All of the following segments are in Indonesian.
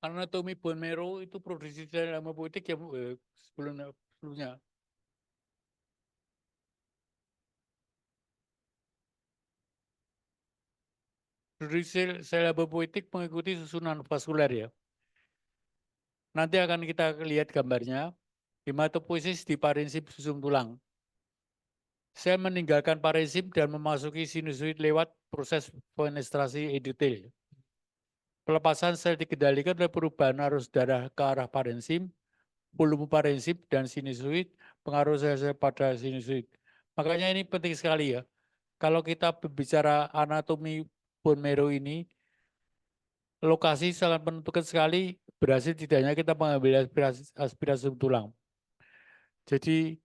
anatomi bone marrow itu produksi sel hematopoietik ya Bu, sebelumnya. Produksi sel hematopoietik mengikuti susunan vaskuler ya. Nanti akan kita lihat gambarnya. Hematopoiesis di parenkim susum tulang. Sel meninggalkan parenkim dan memasuki sinusoid lewat proses fenestrasi endotel. Pelepasan sel dikendalikan oleh perubahan arus darah ke arah parenkim, volume parenkim, dan sinusoid, pengaruh sel-sel pada sinusoid. Makanya ini penting sekali ya. Kalau kita berbicara anatomi bone marrow ini, lokasi sangat menentukan sekali, berhasil tidaknya kita mengambil aspirasi tulang. Jadi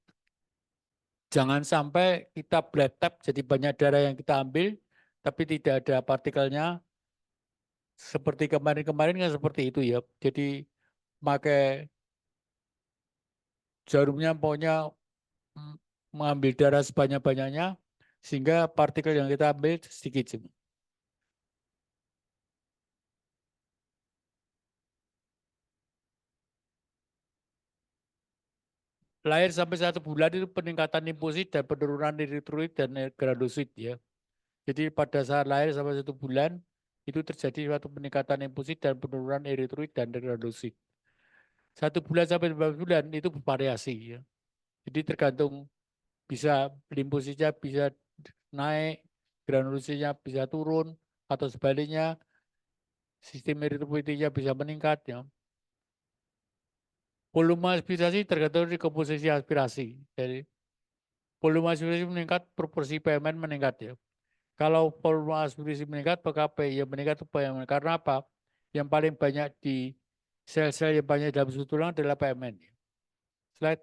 jangan sampai kita blood tap, jadi banyak darah yang kita ambil, tapi tidak ada partikelnya. Seperti kemarin-kemarin kan seperti itu ya. Jadi pakai jarumnya pokoknya mengambil darah sebanyak-banyaknya, sehingga partikel yang kita ambil sedikit. Lahir sampai 1 bulan itu peningkatan limfosit dan penurunan eritroid dan granulosit ya. Jadi pada saat lahir sampai 1 bulan itu terjadi suatu peningkatan limfosit dan penurunan eritroid dan granulosit. 1 bulan sampai 12 bulan itu bervariasi ya. Jadi tergantung bisa limfositnya bisa naik, granulositnya bisa turun atau sebaliknya sistem eritropoietiknya bisa meningkat ya. Volume aspirasi tergantung dari komposisi aspirasi. Jadi volume aspirasi meningkat, proporsi PMN meningkat ya. Kalau volume aspirasi meningkat, maka PI yang meningkat itu PMN. Karena apa? Yang paling banyak di sel-sel yang banyak dalam susu tulang adalah PMN. Slide.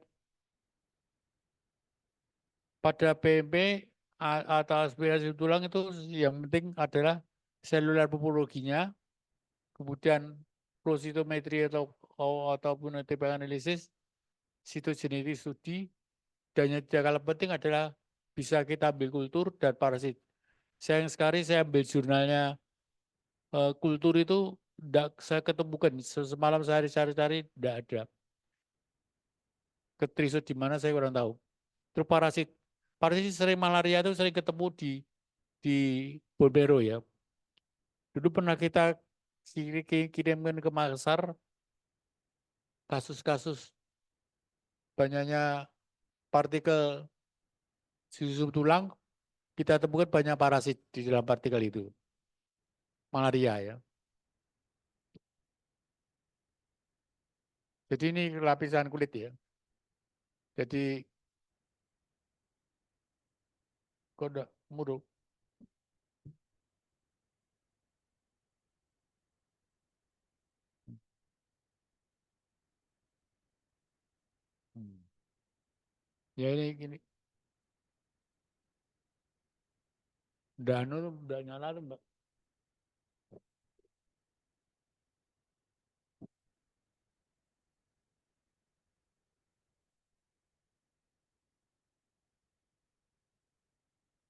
Pada PMP atau aspirasi tulang itu yang penting adalah seluler popologinya, kemudian flow cytometry ataupun TPK analisis, cytogenetic studi, dan yang tidak kalah penting adalah bisa kita ambil kultur dan parasit. Sayang sekali saya ambil jurnalnya kultur itu saya ketemukan, semalam saya cari-cari tidak ada. Ketrisut di mana saya kurang tahu. Terus parasit. Parasit sering malaria itu sering ketemu di bone marrow ya. Dulu pernah kita kirimkan ke Makassar kasus-kasus banyaknya partikel susu tulang, kita temukan banyak parasit di dalam partikel itu. Malaria ya. Jadi ini lapisan kulit ya. Jadi kode muruk. Ya ini udah nyala tuh Mbak.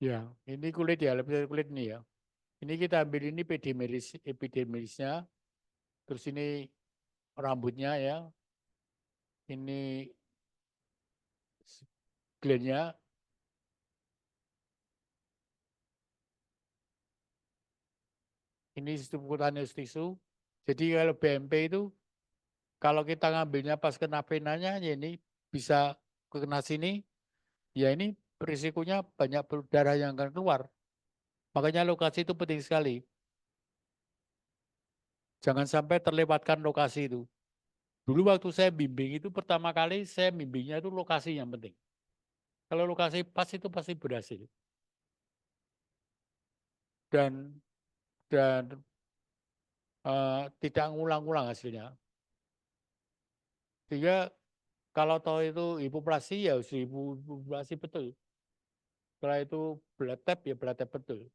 Ya, ini kulit ya, lapisan kulit ini ya. Ini kita ambil ini epidermisnya, terus ini rambutnya ya, ini glandnya, ini subcutaneous tissue. Jadi kalau BMP itu, kalau kita ngambilnya pas kena venanya, ya ini bisa kena sini, ya ini risikonya banyak darah yang akan keluar. Makanya lokasi itu penting sekali. Jangan sampai terlewatkan lokasi itu. Dulu waktu saya bimbing itu pertama kali saya bimbingnya itu lokasi yang penting. Kalau lokasi pas itu pasti berhasil. Dan tidak ngulang-ngulang hasilnya. Sehingga kalau tahu itu hipoplasi ya harus hipoplasi betul. Setelah itu blood tap ya blood tap betul.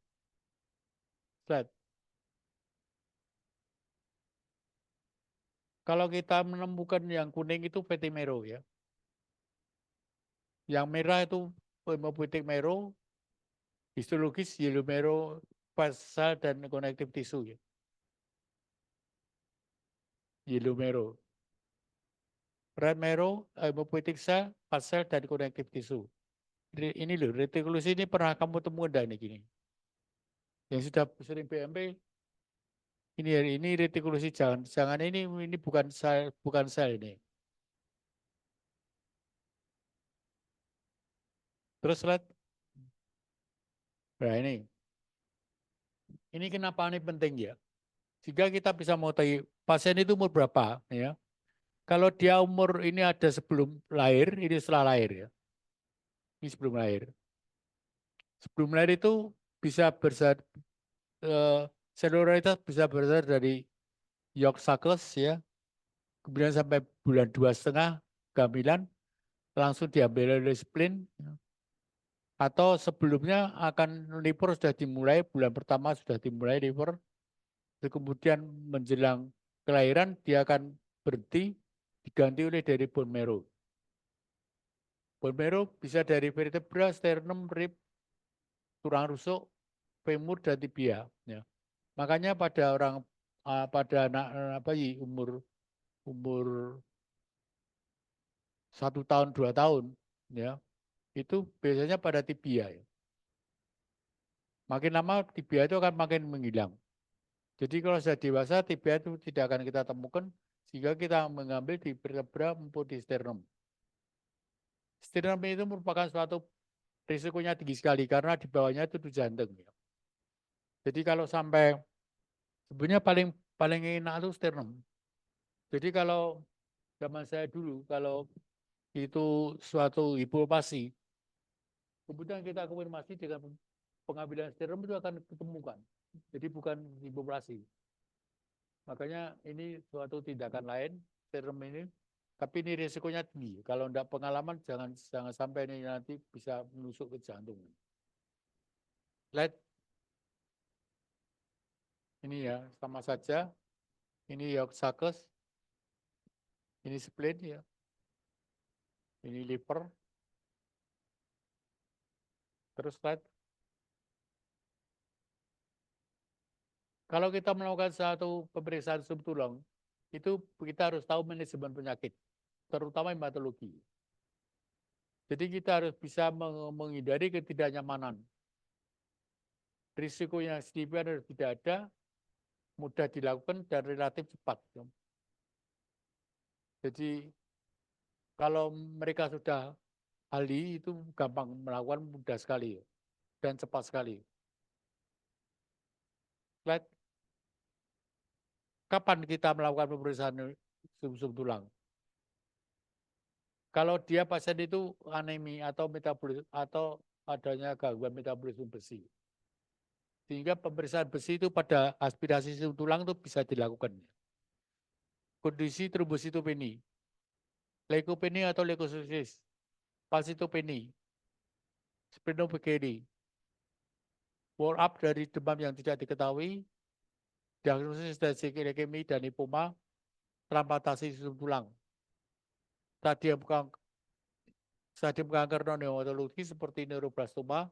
Slide. Kalau kita menemukan yang kuning itu fatty marrow ya. Yang merah itu hematopoietic marrow, histologis yellow marrow, basal dan connective tissue ya. yellow marrow. Red marrow, hematopoietic cell, fat cell, dan connective tissue. Ini loh, retikulusi ini pernah kamu temukan dan gini. Yang sudah sering BMP, ini retikulusi, jangan ini bukan sel ini. Terus lihat, nah ini kenapa ini penting ya? Jika kita bisa mengetahui pasien itu umur berapa, ya. Kalau dia umur ini ada sebelum lahir, ini setelah lahir ya. Ini sebelum lahir. Sebelum lahir itu bisa bersar, senioritas bisa besar dari York Suckles ya, kemudian sampai bulan 2,5 kehamilan langsung diambil oleh spleen, atau sebelumnya akan liver sudah dimulai, bulan pertama sudah dimulai liver, kemudian menjelang kelahiran dia akan berhenti, diganti oleh dari bone marrow. Bone marrow bisa dari vertebra, sternum, rib, tulang rusuk, femur, dan tibia. Ya. Makanya pada anak bayi umur umur 1 tahun 2 tahun, ya itu biasanya pada tibia. Ya. Makin lama tibia itu akan makin menghilang. Jadi kalau sudah dewasa tibia itu tidak akan kita temukan, sehingga kita mengambil di vertebra maupun di sternum. Sternum itu merupakan suatu risikonya tinggi sekali karena di bawahnya itu jantung. Ya. Jadi kalau sampai sebenarnya paling paling enak itu sternum. Jadi kalau zaman saya dulu kalau itu suatu hipopasi, kemudian kita konfirmasi dengan pengambilan sternum itu akan ditemukan. Jadi bukan hipopasi. Makanya ini suatu tindakan lain sternum ini, tapi ini risikonya tinggi. Kalau tidak pengalaman jangan sampai ini nanti bisa menusuk ke jantung. Lihat ini ya sama saja. Ini York Suckles, ini spleen ya, ini liver. Terus lihat, kalau kita melakukan satu pemeriksaan sum tulang, itu kita harus tahu manajemen penyakit, terutama hematologi. Jadi kita harus bisa menghindari ketidaknyamanan. Risiko yang signifikan harus tidak ada, mudah dilakukan dan relatif cepat. Jadi kalau mereka sudah ahli itu gampang melakukan, mudah sekali dan cepat sekali. Slide. Kapan kita melakukan pemeriksaan sum-sum tulang? Kalau dia pasien itu anemi atau metabolisme atau adanya gangguan metabolisme besi. Sehingga pemeriksaan besi itu pada aspirasi sum tulang itu bisa dilakukan. Kondisi trombositopeni, leukopeni atau leukosisis, palsitopeni, splenomegaly, wall up dari demam yang tidak diketahui, diagnosis dari leukemia dan lipoma, transplantasi sum tulang. Stadium kanker non-hematologi seperti neuroblastoma,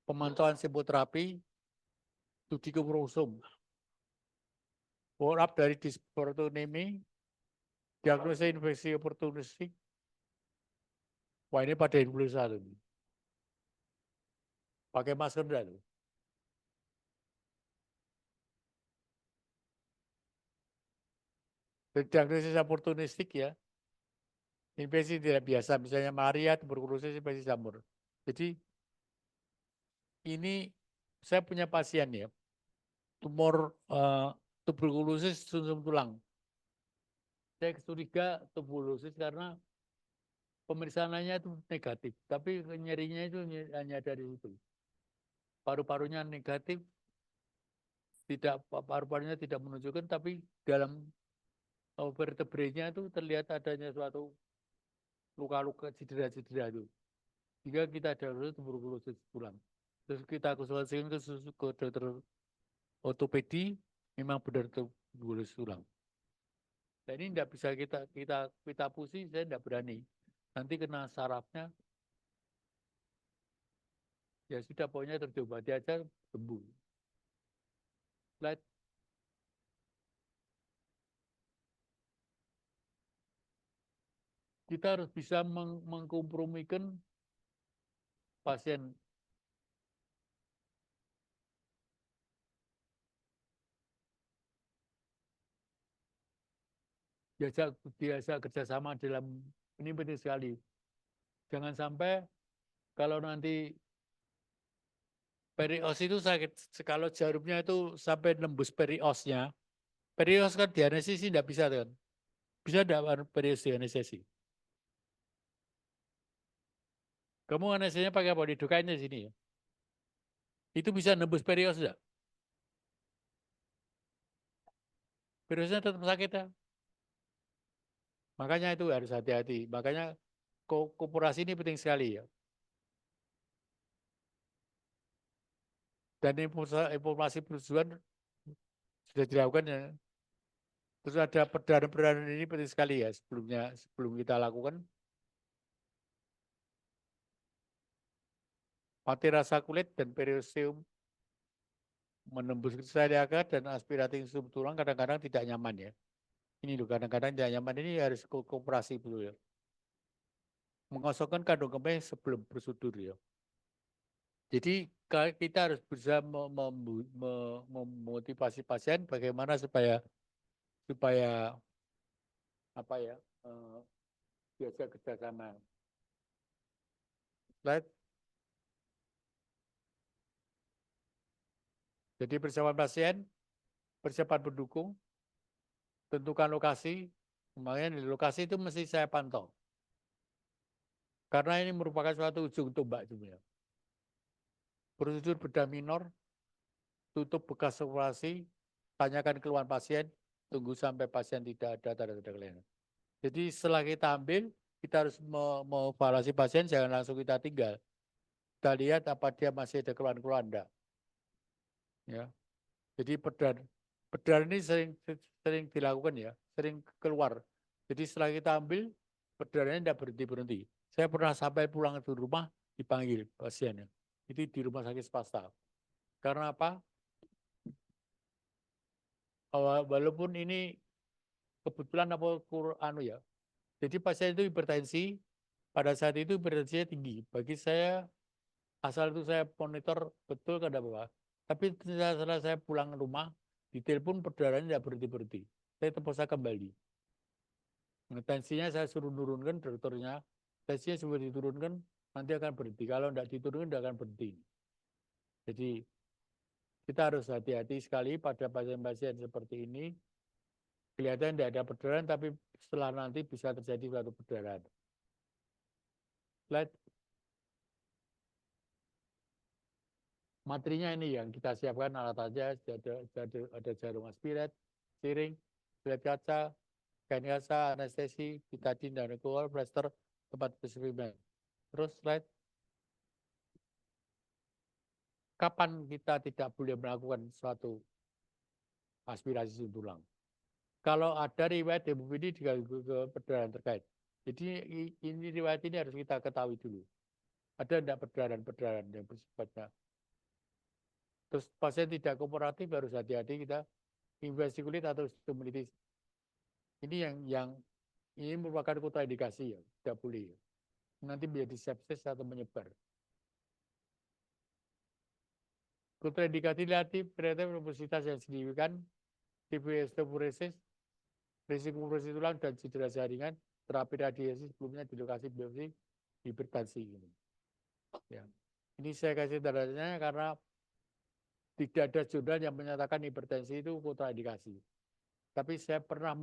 pemantauan simoterapi, studi kromosum, wall up dari dysprotonemi, diagnosis infeksi oportunistik. Wah ini pada influenza tuh. Pakai masker dah tuh. Diagnosis oportunistik ya. Infeksi tidak biasa, misalnya malaria, tuberkulosis, infeksi jamur. Jadi ini saya punya pasien ya, tumor tuberkulosis sumsum tulang. Saya curiga tuberkulosis karena pemeriksaannya itu negatif, tapi nyerinya itu hanya dari situ. Paru-parunya negatif, paru-parunya tidak menunjukkan, tapi dalam vertebranya itu terlihat adanya suatu luka-luka cedera-cedera itu. Jika kita ada tuberkulosis tulang, terus kita konsultasikan ke dokter ortopedi, memang benar tuberkulosis tulang. Dan ini tidak bisa kita pusi, saya tidak berani. Nanti kena sarafnya, ya sudah pokoknya terobati aja sembuh. Slide. kita harus bisa mengkompromikan pasien. Biasa kerjasama dalam ini penting sekali. Jangan sampai kalau nanti perios itu sakit, kalau jarumnya itu sampai nembus periosnya, perios kan di anestesi tidak bisa kan? Bisa tidak perios di anestesi? Kamu anestesinya pakai apa? Didukainnya sini ya. Itu bisa nembus perios tidak? Periosnya tetap sakit ya. Makanya itu harus hati-hati. Makanya koperasi ini penting sekali ya. Dan informasi perusahaan sudah dilakukan ya. Terus ada perdana ini penting sekali ya sebelum kita lakukan. Mati rasa kulit dan periosteum menembus kristaliaka dan aspirating sum tulang kadang-kadang tidak nyaman ya. Ini loh kadang-kadang tidak nyaman ini harus koperasi dulu ya. Mengosongkan kandung kemih sebelum prosedur ya. Jadi kita harus bisa memotivasi pasien bagaimana supaya supaya apa ya biasa kerjasama. Slide. Jadi persiapan pasien, persiapan pendukung, tentukan lokasi. Kemudian di lokasi itu mesti saya pantau. Karena ini merupakan suatu ujung tombak sebenarnya. Prosedur bedah minor, tutup bekas operasi, tanyakan keluhan pasien, tunggu sampai pasien tidak ada tanda-tanda kelainan. Jadi setelah kita ambil, kita harus mengevaluasi pasien, jangan langsung kita tinggal. Kita lihat apa dia masih ada keluhan-keluhan enggak. Ya. Jadi bedah ini sering dilakukan ya, sering keluar. Jadi setelah kita ambil, bedahnya tidak berhenti-berhenti. Saya pernah sampai pulang ke rumah, dipanggil pasiennya. Itu di rumah sakit swasta. Karena apa? Walaupun ini kebetulan apa anu ya. Jadi pasien itu hipertensi, pada saat itu hipertensinya tinggi. Bagi saya, asal itu saya monitor betul kada apa. Tapi setelah saya pulang ke rumah, ditelepon perdarahannya tidak berhenti-berhenti. Saya terpaksa kembali. Nah, tensinya saya suruh nurunkan dokternya. Tensinya sudah diturunkan, nanti akan berhenti. Kalau tidak diturunkan, tidak akan berhenti. Jadi kita harus hati-hati sekali pada pasien-pasien seperti ini. Kelihatan tidak ada perdarahan, tapi setelah nanti bisa terjadi suatu perdarahan. Slide. Materinya ini yang kita siapkan alat aja, ada jarum aspirat, siring, bilet kaca, kain kaca, anestesi, betadine, dan alkohol, plaster, tempat spesimen. Terus slide. Kapan kita tidak boleh melakukan suatu aspirasi tulang? Kalau ada riwayat hemofili diganggu ke perdarahan terkait. Jadi ini riwayat ini harus kita ketahui dulu. Ada tidak perdarahan yang bersifatnya. Terus pasien tidak kooperatif harus hati-hati kita investigasi atau stimulasi. Ini yang ini merupakan kontraindikasi ya, tidak boleh. Ya. Nanti menjadi sepsis atau menyebar. Kontraindikasi relatif nervositas yang signifikan, tipe osteoporosis, risiko operasi tulang dan cedera jaringan, terapi radiasi sebelumnya di lokasi biopsi, hipertensi ini. Ya. Ini saya kasih tandanya karena tidak ada jurnal yang menyatakan hipertensi itu kontraindikasi. Tapi saya pernah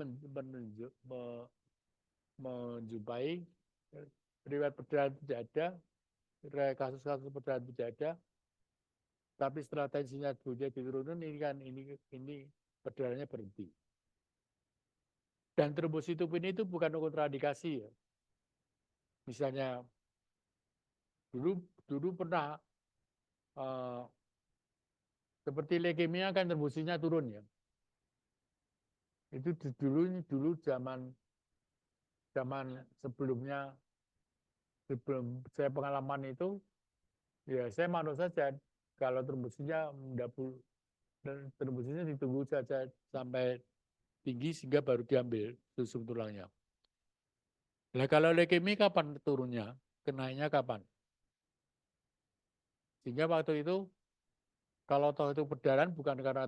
menjumpai riwayat perdarahan tidak ada, kasus-kasus perdarahan tidak ada, tapi setelah tensinya diturunkan ini perdarahannya berhenti. Dan trombositopenia itu bukan kontraindikasi ya. Misalnya dulu pernah seperti leukemia kan trombositnya turun ya. Itu dulu zaman sebelum saya pengalaman itu ya saya manut saja kalau trombositnya trombositnya ditunggu saja sampai tinggi sehingga baru diambil sum tulangnya. Nah, kalau leukemia kapan turunnya? Kenainya kapan? Sehingga waktu itu kalau tahu itu perdarahan bukan karena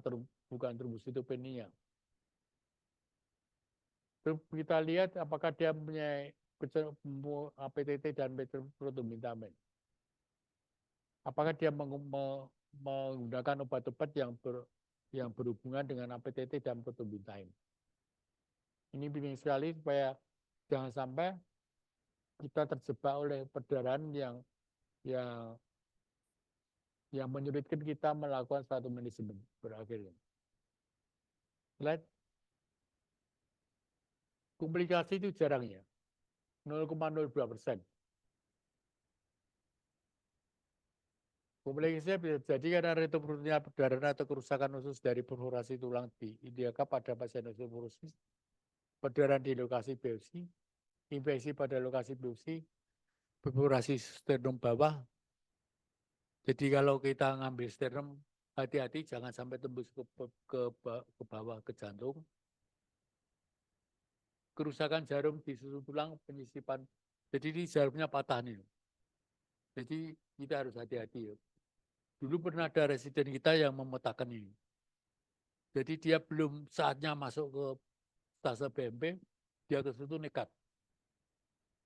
bukan trombositopenia. Terus kita lihat apakah dia punya APTT dan protomintamen. Apakah dia menggunakan obat-obat yang berhubungan dengan APTT dan protomintamen. Ini penting sekali supaya jangan sampai kita terjebak oleh perdarahan yang yang menyulitkan kita melakukan suatu manajemen berakhirnya. Slide. Komplikasi itu jarangnya 0,02%. Komplikasinya bisa jadi karena retroperitoneal perdarahan atau kerusakan usus dari perforasi tulang di Indiaka pada pasien osteoporosis, perdarahan di lokasi biopsi, infeksi pada lokasi biopsi, perforasi sternum bawah. Jadi kalau kita ngambil sternum, hati-hati jangan sampai tembus ke bawah ke jantung. Kerusakan jarum di susun tulang, penyisipan. Jadi ini jarumnya patah nih. Jadi kita harus hati-hati ya. Dulu pernah ada residen kita yang memetakan ini. Jadi dia belum saatnya masuk ke stase BMP, dia ke situ nekat.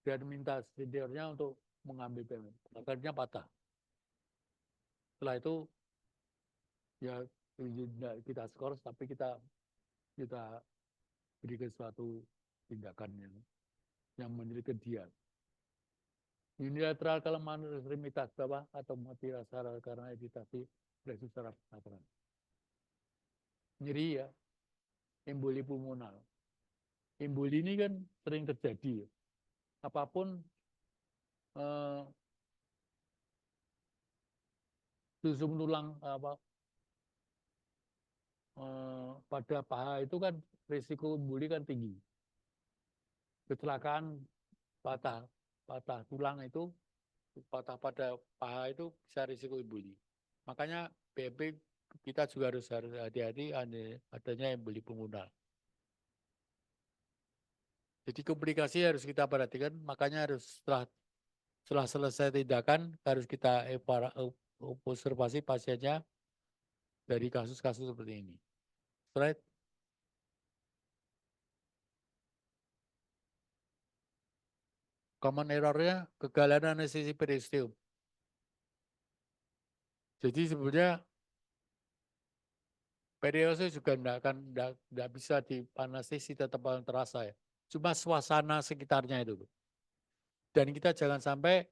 Dia minta seniornya untuk mengambil BMP. Akhirnya patah. Setelah itu ya kita skor, tapi kita berikan suatu tindakan yang menyulitkan dia. Unilateral kelemahan ekstremitas bawah atau mati rasa karena editasi refleks saraf lateral. Nyeri ya, emboli pulmonal. Emboli ini kan sering terjadi. Ya. Apapun susum tulang pada paha itu kan risiko emboli kan tinggi. Kecelakaan patah tulang itu, patah pada paha itu bisa risiko emboli. Makanya BMP kita juga harus hati-hati adanya emboli pulmonal. Jadi komplikasi harus kita perhatikan, makanya harus setelah selesai tindakan harus kita observasi pasiennya dari kasus-kasus seperti ini. Right? Common error-nya kegagalan anestesi peristeum. Jadi sebenarnya periode juga tidak bisa dianestesi tetap terasa ya. Cuma suasana sekitarnya itu. Dan kita jangan sampai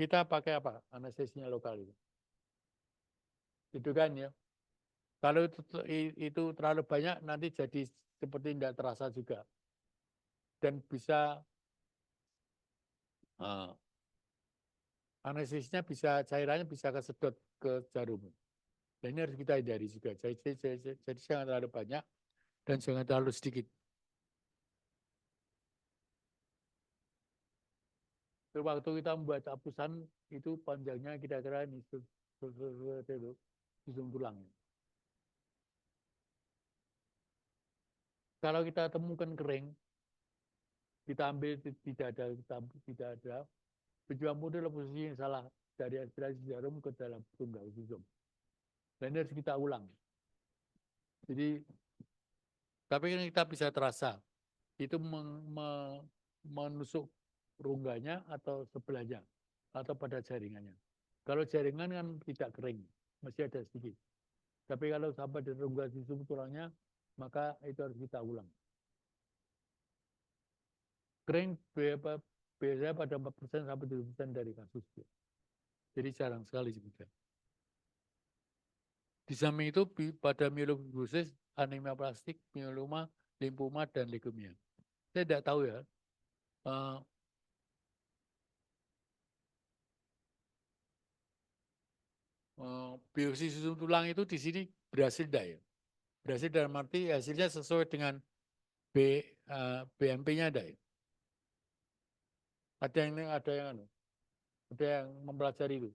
kita pakai apa? Anestesinya lokal itu. Itu kan ya. Kalau itu terlalu banyak nanti jadi seperti tidak terasa juga. Dan bisa anestesinya bisa cairannya bisa kesedot ke jarum. Dan ini harus kita hindari juga. Jadi jangan terlalu banyak dan jangan terlalu sedikit. Waktu kita membuat hapusan itu panjangnya kira-kira ini ujung tulang. Kalau kita temukan kering, kita ambil tidak ada pejuang model posisi yang salah dari aspirasi jarum ke dalam tunggal susum. Dan ini harus kita ulang. Jadi, tapi ini kita bisa terasa itu menusuk rungganya atau sebelahnya atau pada jaringannya. Kalau jaringan kan tidak kering, masih ada sedikit. Tapi kalau sampai di rongga susum tulangnya, maka itu harus kita ulang. Kering biasanya pada 4% sampai 7% dari kasus. Jadi jarang sekali sebetulnya. Di samping itu pada myelofibrosis, anemia plastik, myeloma, limfoma, dan leukemia. Saya tidak tahu ya. Biopsi susum tulang itu di sini berhasil tidak ya? Berhasil dalam arti hasilnya sesuai dengan BMP-nya ada ya? Ada yang mempelajari itu.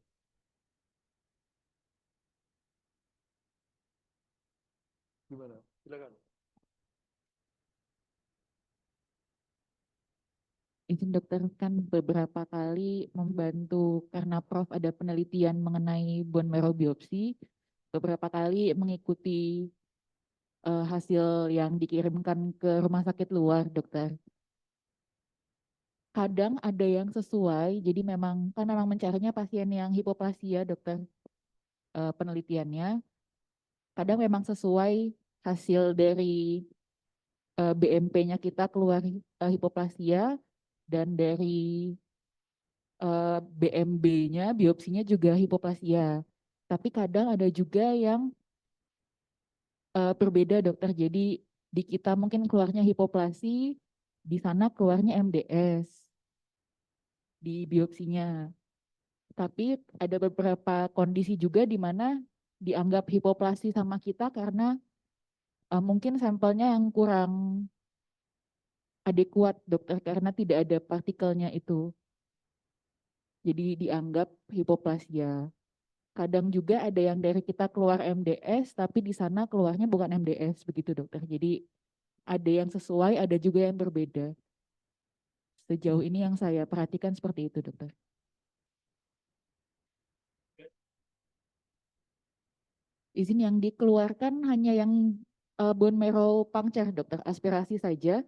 Gimana? Silakan. Izin dokter, kan beberapa kali membantu karena Prof ada penelitian mengenai bone marrow biopsi, beberapa kali mengikuti hasil yang dikirimkan ke rumah sakit luar, dokter. Kadang ada yang sesuai, jadi memang kan memang mencarinya pasien yang hipoplasia, dokter, penelitiannya. Kadang memang sesuai hasil dari BMP-nya kita keluar hipoplasia, dan dari BMB-nya, biopsinya juga hipoplasia. Tapi kadang ada juga yang berbeda, dokter. Jadi di kita mungkin keluarnya hipoplasi, di sana keluarnya MDS di biopsinya. Tapi ada beberapa kondisi juga di mana dianggap hipoplasi sama kita karena mungkin sampelnya yang kurang adekuat, dokter, karena tidak ada partikelnya itu. Jadi dianggap hipoplasia. Kadang juga ada yang dari kita keluar MDS, tapi di sana keluarnya bukan MDS, begitu dokter. Jadi ada yang sesuai, ada juga yang berbeda. Sejauh ini yang saya perhatikan seperti itu, dokter. Izin yang dikeluarkan hanya yang bone marrow puncture, dokter, aspirasi saja.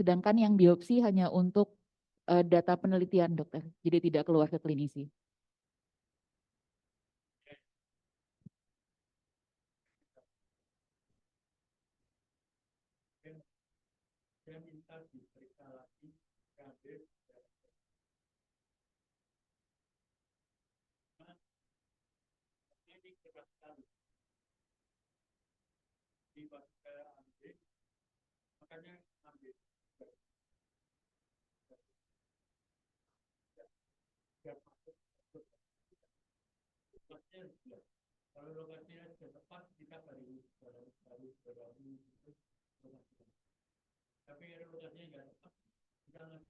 Sedangkan yang biopsi hanya untuk data penelitian, dokter. Jadi tidak keluar ke klinisi. Kalau lokasinya sudah tepat, kita baru tapi kalau lokasinya nggak tepat, kita nggak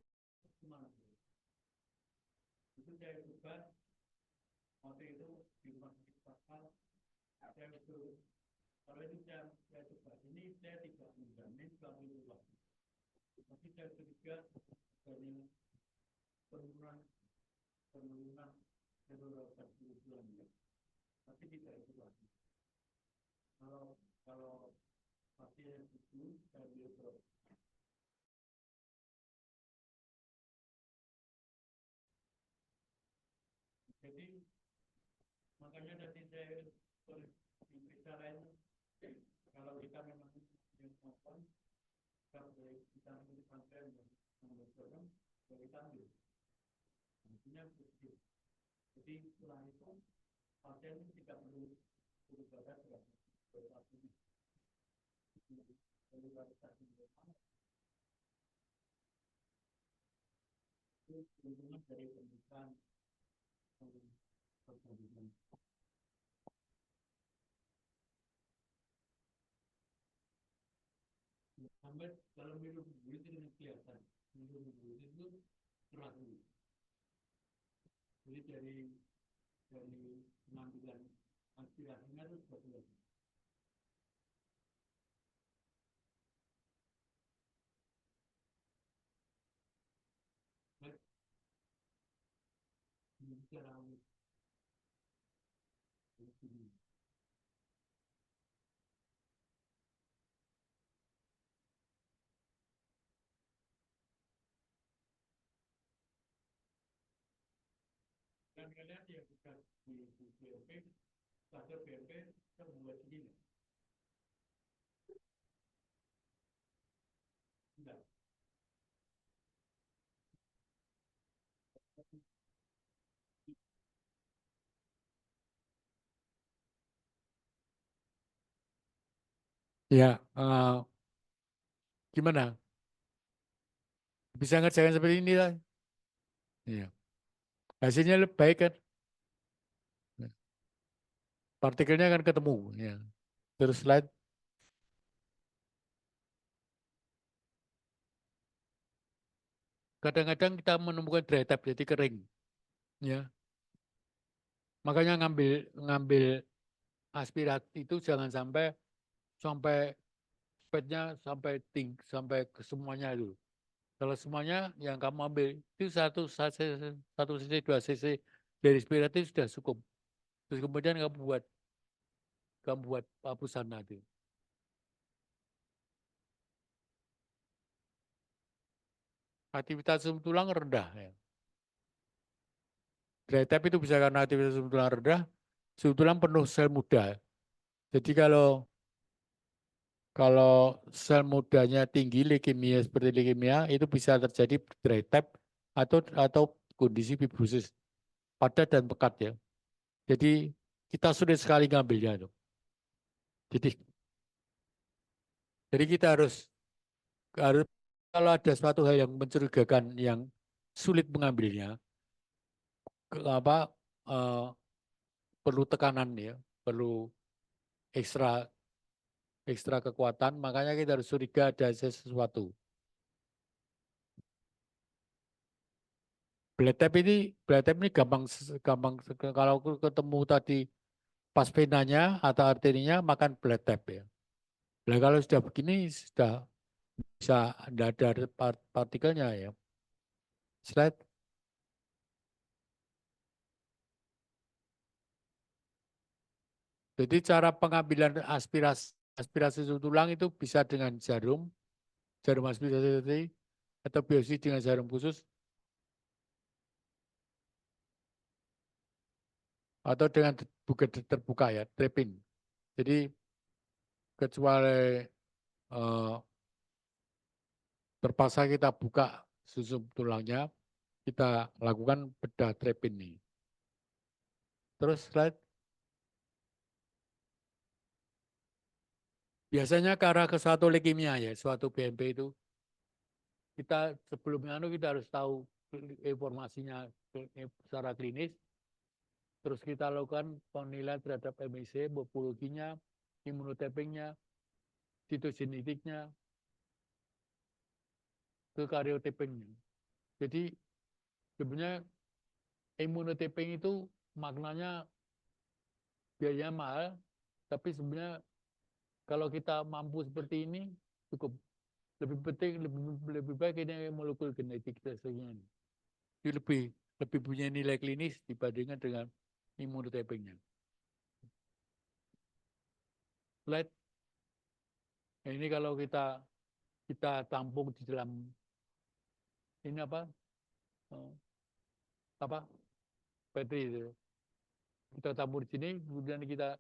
kemana. Itu saya coba waktu itu di rumah sakit Pascal, saya itu kalau itu saya coba. Ini saya tidak menjamin kalau itu waktu. Tapi saya curiga dari penurunan beberapa bulan ya. Tapi tidak itu lagi. Kalau pasien itu saya bilang jadi makanya dari saya periksa lain kalau kita memang yang maupun kalau kita ambil sampai menentukan dari ambil artinya begitu. Jadi setelah itu pasien tidak perlu berobat berarti itu hubungan dari pemeriksaan sampai kalau minum bulit itu kelihatan minum bulit itu terakhir jadi dari pengambilan aspirasinya itu sudah dan kalian yang bukan di BMP satu BMP kita membuat segini enggak ya gimana bisa ngerjakan seperti ini lah ya hasilnya lebih baik kan partikelnya akan ketemu ya terus slide kadang-kadang kita menemukan dry type jadi kering ya makanya ngambil ngambil aspirat itu jangan sampai sampai speknya sampai sampai ke semuanya itu Kalau semuanya yang kamu ambil itu satu cc, 2 cc dari spirit itu sudah cukup. Terus kemudian kamu buat hapusan nanti. Aktivitas sum tulang rendah ya. Dry type itu bisa karena aktivitas sum tulang rendah, sum tulang penuh sel muda. Jadi kalau sel mudanya tinggi, leukemia seperti leukemia itu bisa terjadi dry type atau kondisi fibrosis padat dan pekat ya. Jadi kita sulit sekali ngambilnya itu. Jadi jadi kita harus kalau ada suatu hal yang mencurigakan yang sulit mengambilnya, apa eh, perlu tekanan ya, perlu ekstra ekstra kekuatan, makanya kita harus curiga ada sesuatu. Blood tap ini gampang gampang kalau ketemu tadi pas venanya atau arterinya makan blood tap ya. Nah kalau sudah begini sudah bisa tidak ada partikelnya ya. Slide. Jadi cara pengambilan aspirasi tulang itu bisa dengan jarum aspirasi atau biopsi dengan jarum khusus atau dengan buka terbuka ya, trepin. Jadi kecuali eh, terpaksa kita buka susun tulangnya, kita lakukan bedah trepin nih. Terus slide. Biasanya ke arah ke suatu leukemia ya, suatu BMP itu kita sebelumnya kita harus tahu informasinya secara klinis, terus kita lakukan penilaian terhadap MIC, morfologinya, imunotapingnya, sitogenetiknya, ke karyotapingnya. Jadi sebenarnya imunotaping itu maknanya biayanya mahal, tapi sebenarnya kalau kita mampu seperti ini cukup. Lebih penting, lebih baik ini molekul genetik tesnya ini. Itu lebih punya nilai klinis dibandingkan dengan imunotapingnya. Slide. Nah, ini kalau kita tampung di dalam ini eh, apa petri itu. Kita tampung di sini, kemudian kita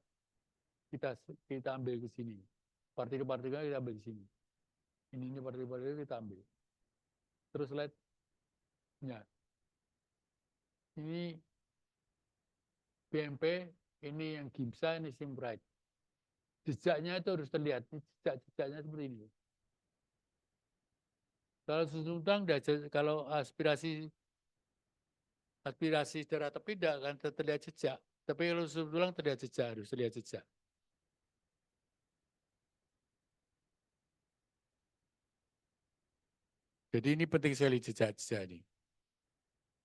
kita ambil ke sini. Partikel-partikel kita ambil di sini. Ini partikel-partikel kita ambil. Terus slide. Ya, ini BMP, ini yang Gimsa, ini Simpride. Jejaknya itu harus terlihat. Jejak-jejaknya seperti ini. Kalau susunan, kalau aspirasi darah tepi tidak akan terlihat jejak. Tapi kalau susun tulang terlihat jejak, harus terlihat jejak. Jadi ini penting sekali jejak-jejak ini.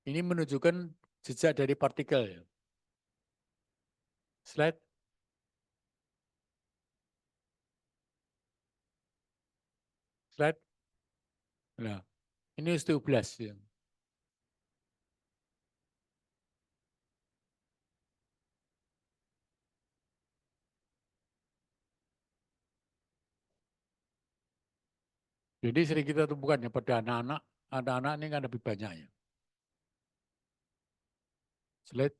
Ini menunjukkan jejak dari partikel ya. Slide. Slide. Nah, ini osteoblast ya. Jadi sering kita temukan ya pada anak-anak. Anak-anak ini kan lebih banyak ya. Slide.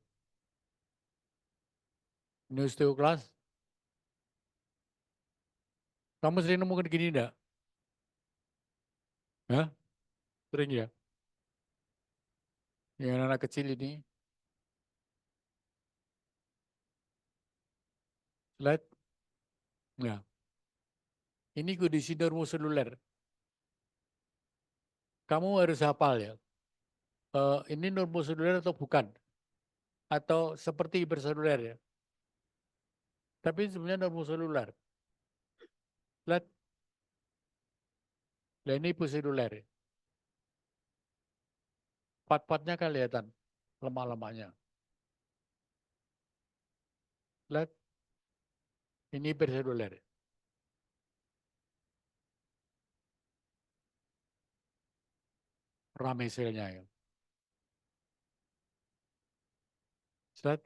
Ini osteoklast. Kamu sering nemukan gini enggak? Hah? Sering ya? Yang anak kecil ini. Slide. Nah, ini kondisi neuroseluler. Kamu harus hafal ya. Ini neuroseluler atau bukan? Atau seperti hiperseluler ya. Tapi sebenarnya neuroseluler. Lihat, nah ini hiposeluler ya. Part-partnya kelihatan lemah-lemahnya. Lihat, ini hiperseluler. rame selnya ya. Slide.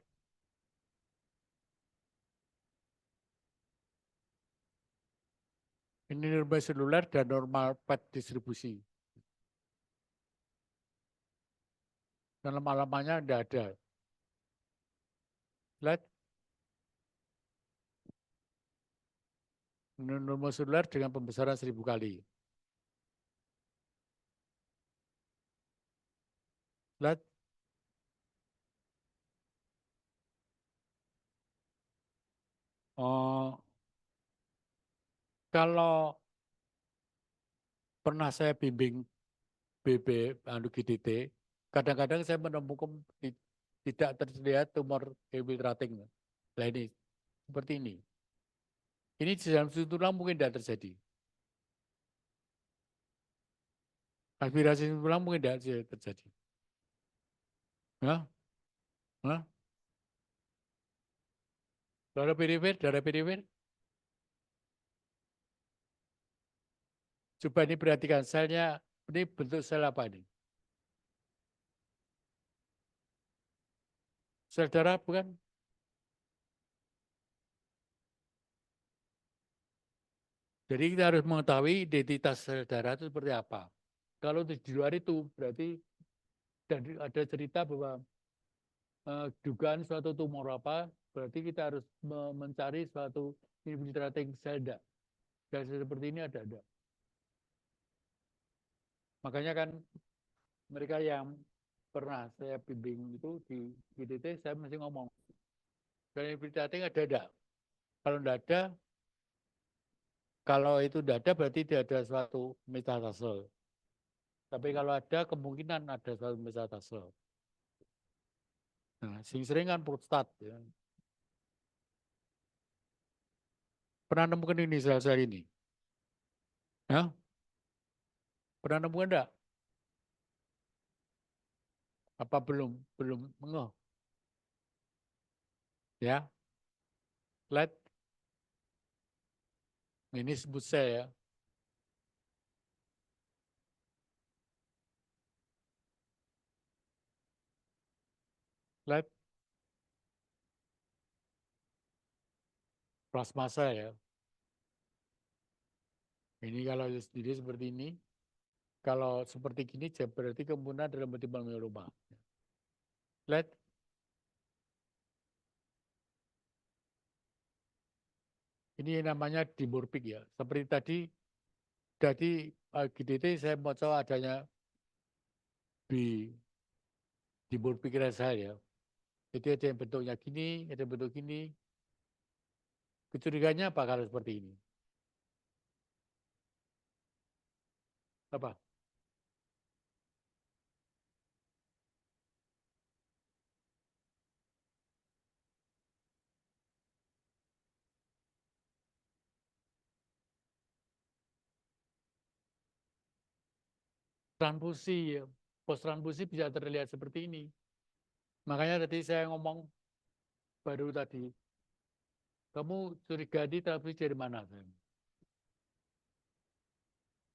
Ini normal seluler dan normal pad distribusi. Dan lama-lamanya tidak ada. Slide. Ini normal seluler dengan pembesaran 1000 kali. Slide. Oh, kalau pernah saya bimbing BB GDT, kadang-kadang saya menemukan tidak terlihat tumor infiltrating. Nah ini seperti ini. Ini di dalam susu tulang mungkin tidak terjadi. Aspirasi susu tulang mungkin tidak terjadi. Nah, nah. Darah perifer. Coba ini perhatikan selnya, ini bentuk sel apa ini? Sel darah bukan? Jadi kita harus mengetahui identitas sel darah itu seperti apa. Kalau di luar itu berarti ada cerita bahwa dugaan suatu tumor apa, berarti kita harus mencari suatu infiltrating sel darah. Sel seperti ini ada. Makanya kan mereka yang pernah saya bimbing itu di GDT, saya mesti ngomong, sel infiltrating ada. Kalau tidak ada, kalau itu tidak ada berarti tidak ada suatu metastase. Tapi kalau ada kemungkinan ada suatu metastase. Nah, sering kan prostat. Ya. Pernah nemukan ini sel-sel ini? Ya? Pernah nemukan enggak? Apa belum? Belum ngeh. Ya, slide. Ini sebut sel ya. Slide. Plasma sel ya. Ini kalau sendiri seperti ini. Kalau seperti gini, berarti kemungkinan dalam multiple myeloma. Slide. Ini namanya dimorfik ya. Seperti tadi GDT saya mau coba adanya dimorfik sel ya. Jadi ada yang bentuknya gini, ada yang bentuk gini. Kecurigaannya apa kalau seperti ini? Apa? Transfusi, ya. Post transfusi bisa terlihat seperti ini. Makanya tadi saya ngomong baru tadi, kamu curiga di transfusi dari mana?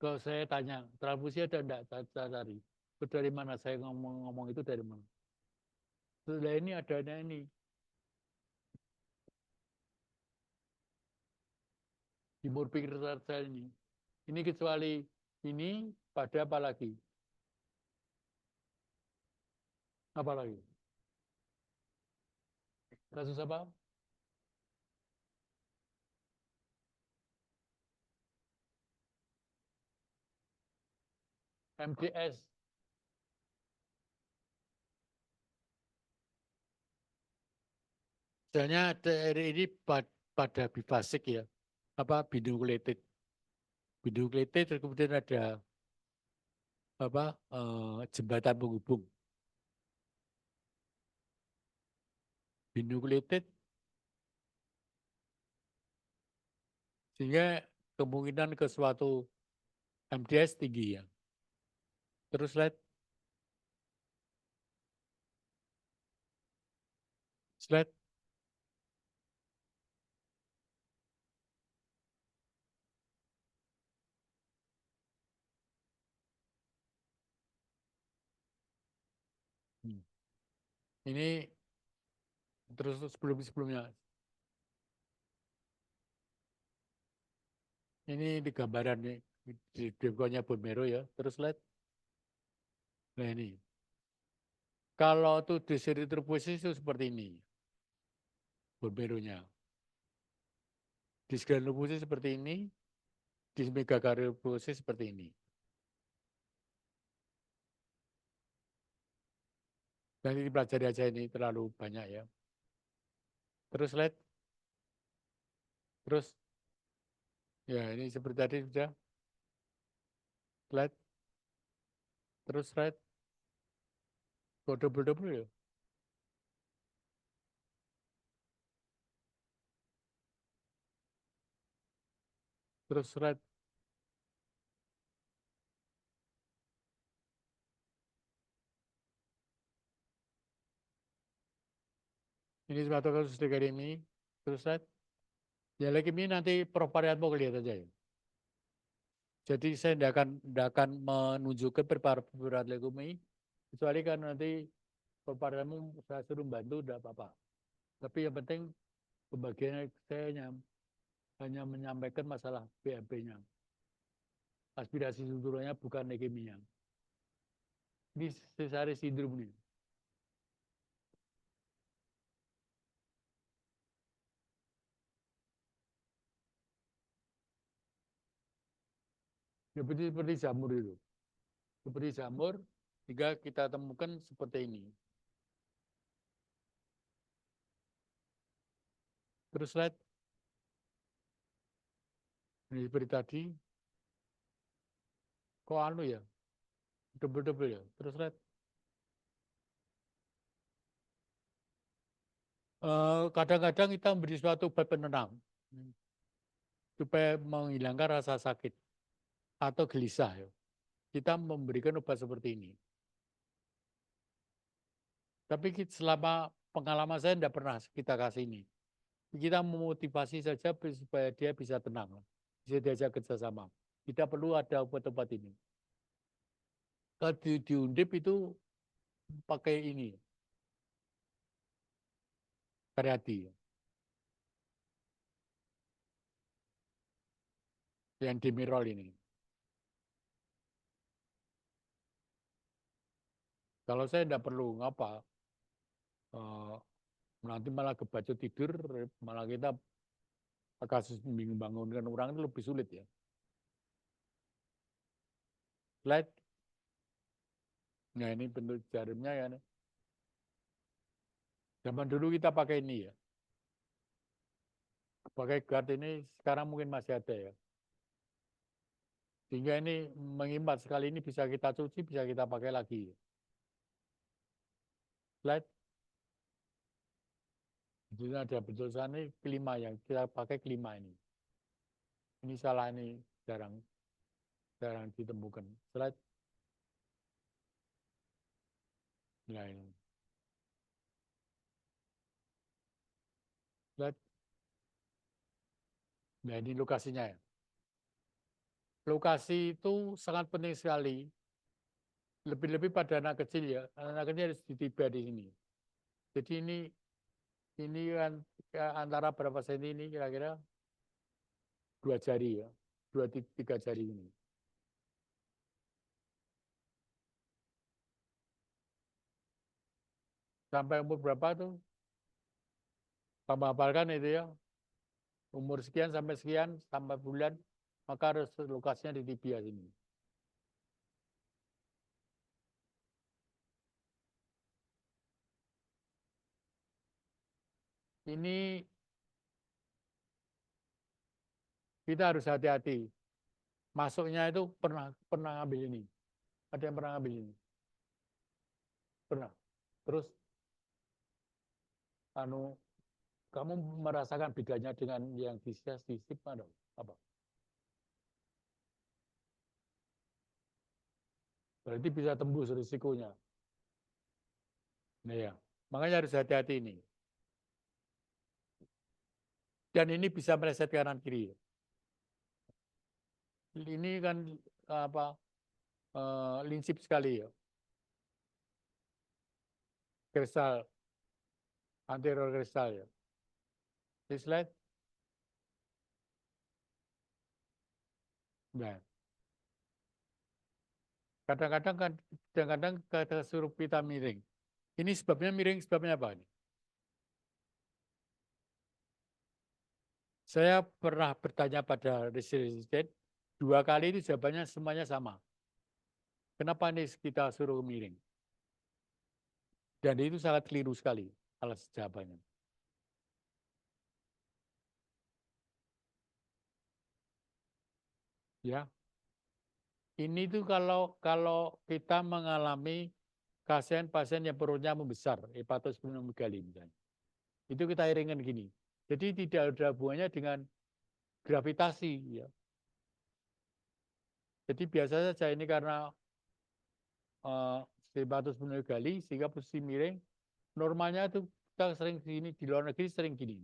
Kalau saya tanya, transfusi ada enggak? Saya cari. Itu dari mana? Saya ngomong itu dari mana? Setelah ini adanya ini. Dimorfik sel ini. Ini kecuali ini pada apa lagi? Apa lagi? Kasus apa? MDS. Misalnya TRI ini pada bifasik ya, apa binucleated. Binucleated terus kemudian ada apa jembatan penghubung. Binucleated sehingga kemungkinan ke suatu MDS tinggi ya. Terus slide. Ini terus sebelumnya. Ini di gambaran nih di dengkolnya bone marrow ya. Terus lihat. Nah ini. Kalau tuh diseritrophosis itu seperti ini. Bone marrow-nya. Disgranulosis seperti ini. Megakaryosis seperti ini. Dan ini pelajari aja ini terlalu banyak ya. Terus lihat. Terus. Ya ini seperti tadi sudah. Lihat. Terus lihat. Kok double-double ya. Terus lihat. Ini suatu kasus leukemia. Terus lihat. Ya leukemia nanti provariat mau lihat aja ya. Jadi saya tidak akan menunjukkan preparat leukemia kecuali kan nanti preparatmu saya suruh bantu tidak apa-apa. Tapi yang penting pembagiannya saya hanya menyampaikan masalah BMP-nya. Aspirasi strukturalnya bukan leukemia. Ini Sézary syndrome nih. Seperti jamur itu. Seperti jamur, jika kita temukan seperti ini. Terus lihat, ini seperti tadi, kok anu ya, double-double ya. Terus lihat, kadang-kadang kita memberi suatu obat penenang supaya menghilangkan rasa sakit atau gelisah ya. Kita memberikan obat seperti ini. Tapi selama pengalaman saya tidak pernah kita kasih ini. Kita memotivasi saja supaya dia bisa tenang, bisa diajak kerjasama. Kita perlu ada obat-obat ini. Kalau di Undip itu pakai ini, Karyadi, yang Demirol ini. Kalau saya tidak perlu ngapa, nanti malah kebacut tidur, malah kita kasus membangunkan orang itu lebih sulit ya. Slide. Nah ini bentuk jarumnya ya. Zaman dulu kita pakai ini ya. Pakai guard ini sekarang mungkin masih ada ya. Sehingga ini mengimbat sekali ini bisa kita cuci, bisa kita pakai lagi. Slide. Jadi ada betul ini kelima yang kita pakai kelima ini. Ini salah ini jarang ditemukan. Slide. Nah ini. Slide. Nah ini lokasinya ya. Lokasi itu sangat penting sekali. Lebih-lebih pada anak kecil ya. Anak kecil harus ditiba di sini. Jadi ini kan antara berapa senti ini kira-kira 2 jari ya. 2-3 jari ini. Sampai umur berapa tuh? Kamu hafalkan itu ya. Umur sekian sampai bulan, maka harus lokasinya di tibia sini. Ini kita harus hati-hati. Masuknya itu pernah ngambil ini. Ada yang pernah ngambil ini? Pernah. Terus kamu merasakan bedanya dengan yang di SIP apa? Berarti bisa tembus risikonya. Nah ya, makanya harus hati-hati ini. Dan ini bisa meleset kanan kiri. Ini kan linsip sekali ya. kristal, anterior kristal ya. This slide. Nah, kadang-kadang kita suruh kita miring. Ini sebabnya miring, sebabnya apa? Saya pernah bertanya pada resisten, 2 kali itu jawabannya semuanya sama. Kenapa ini kita suruh miring? Dan itu sangat keliru sekali alas jawabannya. Ya, ini tuh kalau kita mengalami pasien yang perutnya membesar, hepatosplenomegaly misalnya, itu kita iringkan gini. Jadi tidak ada hubungannya dengan gravitasi. Ya. Jadi biasa saja ini karena hepatosplenomegaly sehingga posisi miring. Normalnya itu kita sering gini di luar negeri sering gini.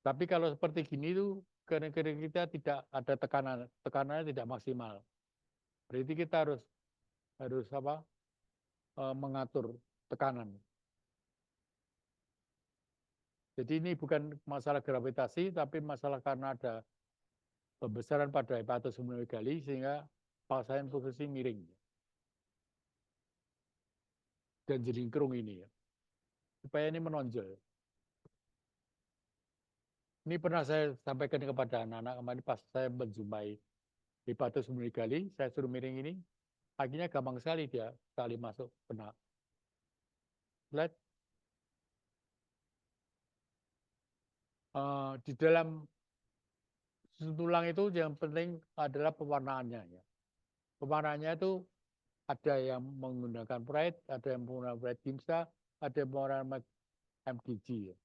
Tapi kalau seperti gini tuh kering-kering kita tidak ada tekanannya tidak maksimal. Berarti kita harus apa? Mengatur tekanan. Jadi ini bukan masalah gravitasi, tapi masalah karena ada pembesaran pada hepatosplenomegaly sehingga pasien posisi miring dan jelingkrung ini ya. Supaya ini menonjol. Ini pernah saya sampaikan kepada anak-anak kemarin pas saya menjumpai hepatosplenomegaly, saya suruh miring ini, akhirnya gampang sekali dia sekali masuk kena. Lihat, di dalam susun tulang itu yang penting adalah pewarnaannya. Ya. Pewarnaannya itu ada yang menggunakan Pride, ada yang menggunakan Pride Gimsa, ada yang menggunakan MDG. Ya.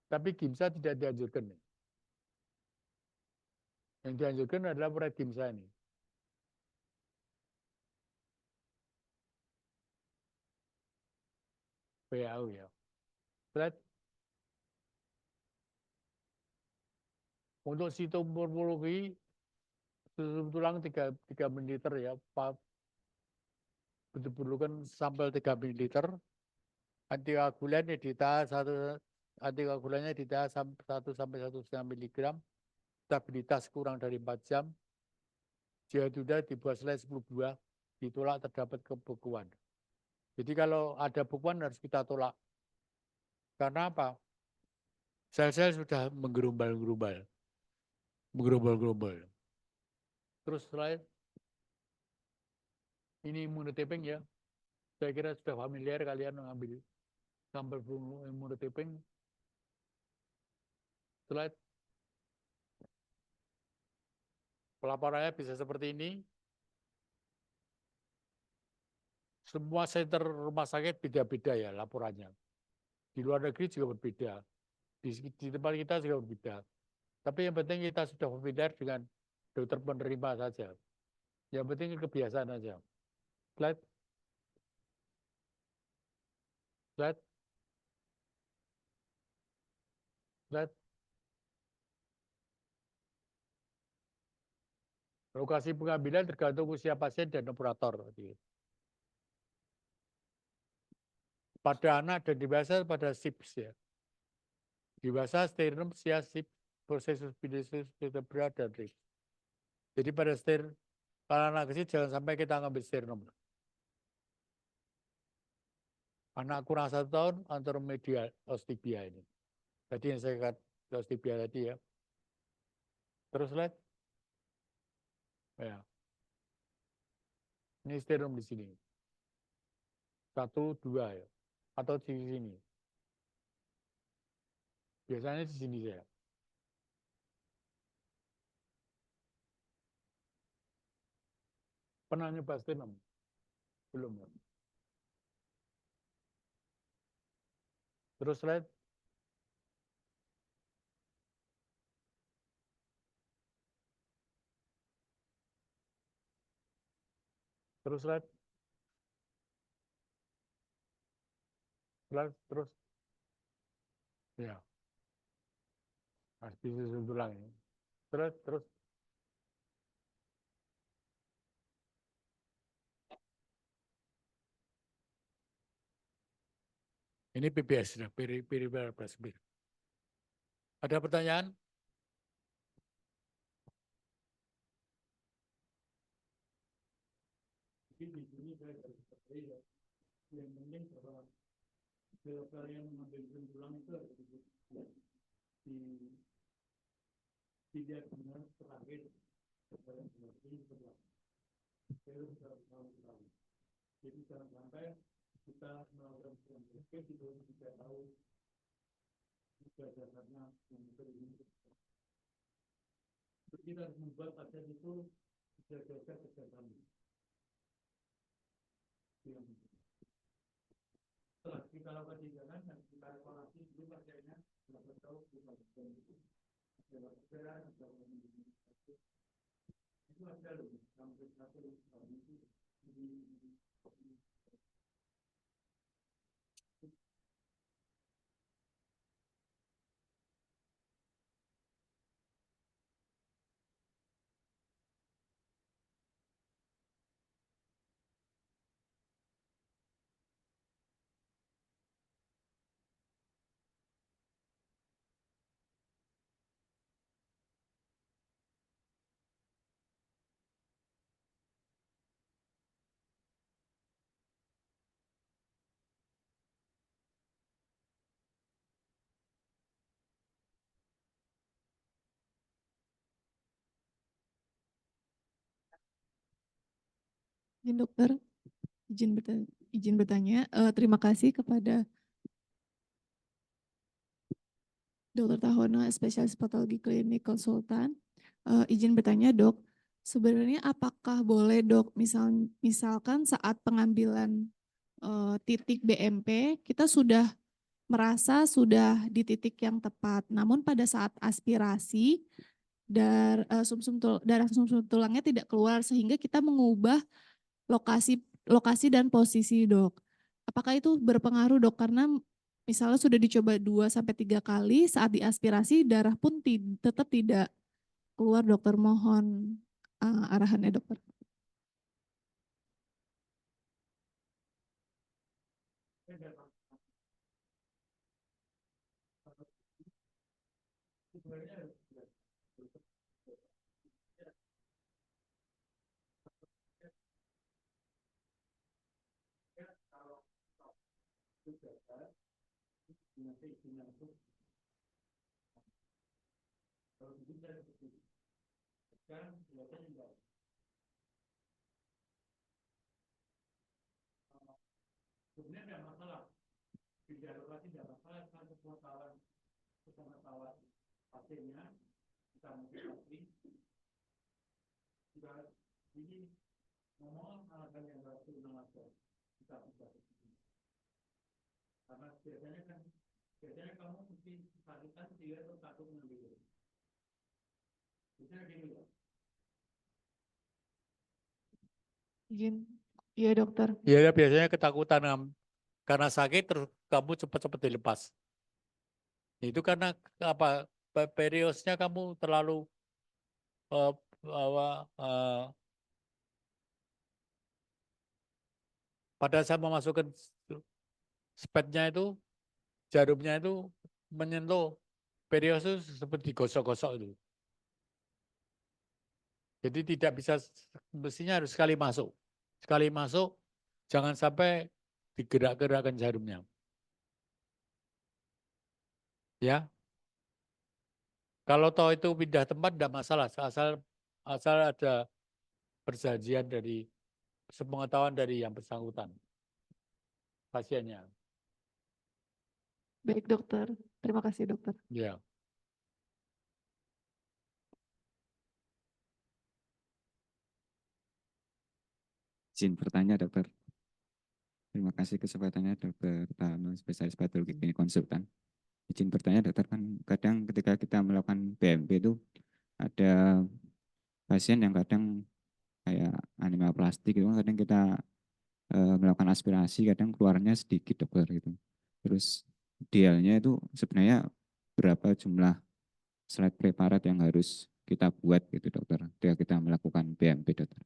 Tapi Gimsa tidak dianjurkan. Ya. Yang dianjurkan adalah Pride Gimsa ini. WHO ya. Lihat, untuk sitomorfologi susun tulang 3 ml ya, betul-betul kan sampel 3 ml, antikoagulannya ditahan 1 sampai 1,5 miligram, stabilitas kurang dari 4 jam, Diaduda dibuat selai 10 buah, ditolak terdapat kebekuan. Jadi kalau ada bekuan harus kita tolak. Karena apa? Sel-sel sudah menggerumbal-gerumbal. Menggerumbal-gerumbal. Terus selain ini imunotaping ya, saya kira sudah familiar kalian mengambil sampel imunotaping. Slide. Pelaporannya bisa seperti ini. Semua center rumah sakit beda-beda ya laporannya. Di luar negeri juga berbeda. Di tempat kita juga berbeda. Tapi yang penting kita sudah familiar dengan dokter penerima saja. Yang penting kebiasaan saja. Slide. Slide. Slide. Lokasi pengambilan tergantung usia pasien dan operator. Pada anak dan dewasa pada SIPS ya. Dewasa sternum, sia, SIP, processus pilosus, vertebra, dan ribs. Jadi pada kalau anak kecil jangan sampai kita ngambil sternum. Anak kurang 1 tahun anteromedial ostibia ini. Tadi yang saya katakan ostibia tadi ya. Terus lihat. Ya. Ini sternum di sini. 1, 2 ya. Atau di sini. Biasanya di sini saya. Pernah nyoba sternum? Belum. Ya. Terus lihat. Terus lihat. Terus. Ya. Harus bisa tulang ini. Terus. Ini PBS, peripheral blood smear. Ada pertanyaan? Yang penting bahwa dokter yang mengambil tulang itu harus tidak benar terakhir jadi jangan sampai kita melakukan itu tidak tahu dasarnya yang ini. Kita harus membuat pasien itu jaga kesehatan. Setelah kita lakukan tindakan dan kita evaluasi dulu pasiennya dapat tahu itu ada loh sampai satu Izin dokter, izin bertanya. Terima kasih kepada Dr. Tahono, spesialis patologi klinik konsultan. Izin bertanya dok, sebenarnya apakah boleh dok, misalkan saat pengambilan titik BMP, kita sudah merasa sudah di titik yang tepat, namun pada saat aspirasi, darah sumsum tulangnya tidak keluar sehingga kita mengubah lokasi dan posisi dok. Apakah itu berpengaruh dok? Karena misalnya sudah dicoba 2-3 kali, saat diaspirasi darah pun tetap tidak keluar dokter. Mohon arahannya dokter. sebenarnya tidak masalah, tidak masalah karena pengetahuan pasiennya kita motivasi juga ini ngomong alasan yang baru mengajar kita bisa karena biasanya kamu mesti sakitan dia atau takut mengambil biasanya gini loh. Izin, iya dokter. Iya biasanya ketakutan karena sakit terus kamu cepat-cepat dilepas. Itu karena apa? Periosnya kamu terlalu pada saat memasukkan spetnya itu jarumnya itu menyentuh perios itu seperti digosok-gosok itu. Jadi tidak bisa, mestinya harus sekali masuk, jangan sampai digerak-gerakkan jarumnya. Ya, kalau toh itu pindah tempat tidak masalah, asal ada perjanjian dari sepengetahuan dari yang bersangkutan pasiennya. Baik dokter, terima kasih dokter. Ya. Izin bertanya dokter. Terima kasih kesempatannya dokter Tano, spesialis patologi klinik konsultan. Izin bertanya dokter, kan kadang ketika kita melakukan BMP itu ada pasien yang kadang kayak anemia plastik itu kadang kita melakukan aspirasi kadang keluarnya sedikit dokter gitu. Terus idealnya itu sebenarnya berapa jumlah slide preparat yang harus kita buat gitu dokter ketika kita melakukan BMP dokter.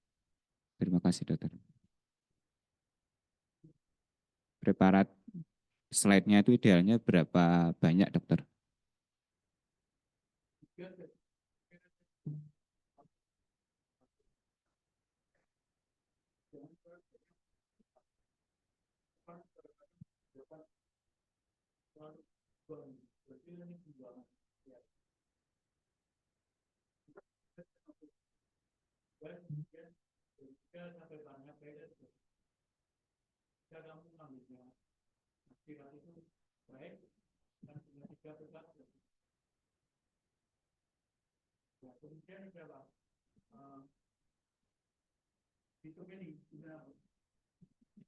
Terima kasih dokter. Preparat slide-nya itu idealnya berapa banyak dokter?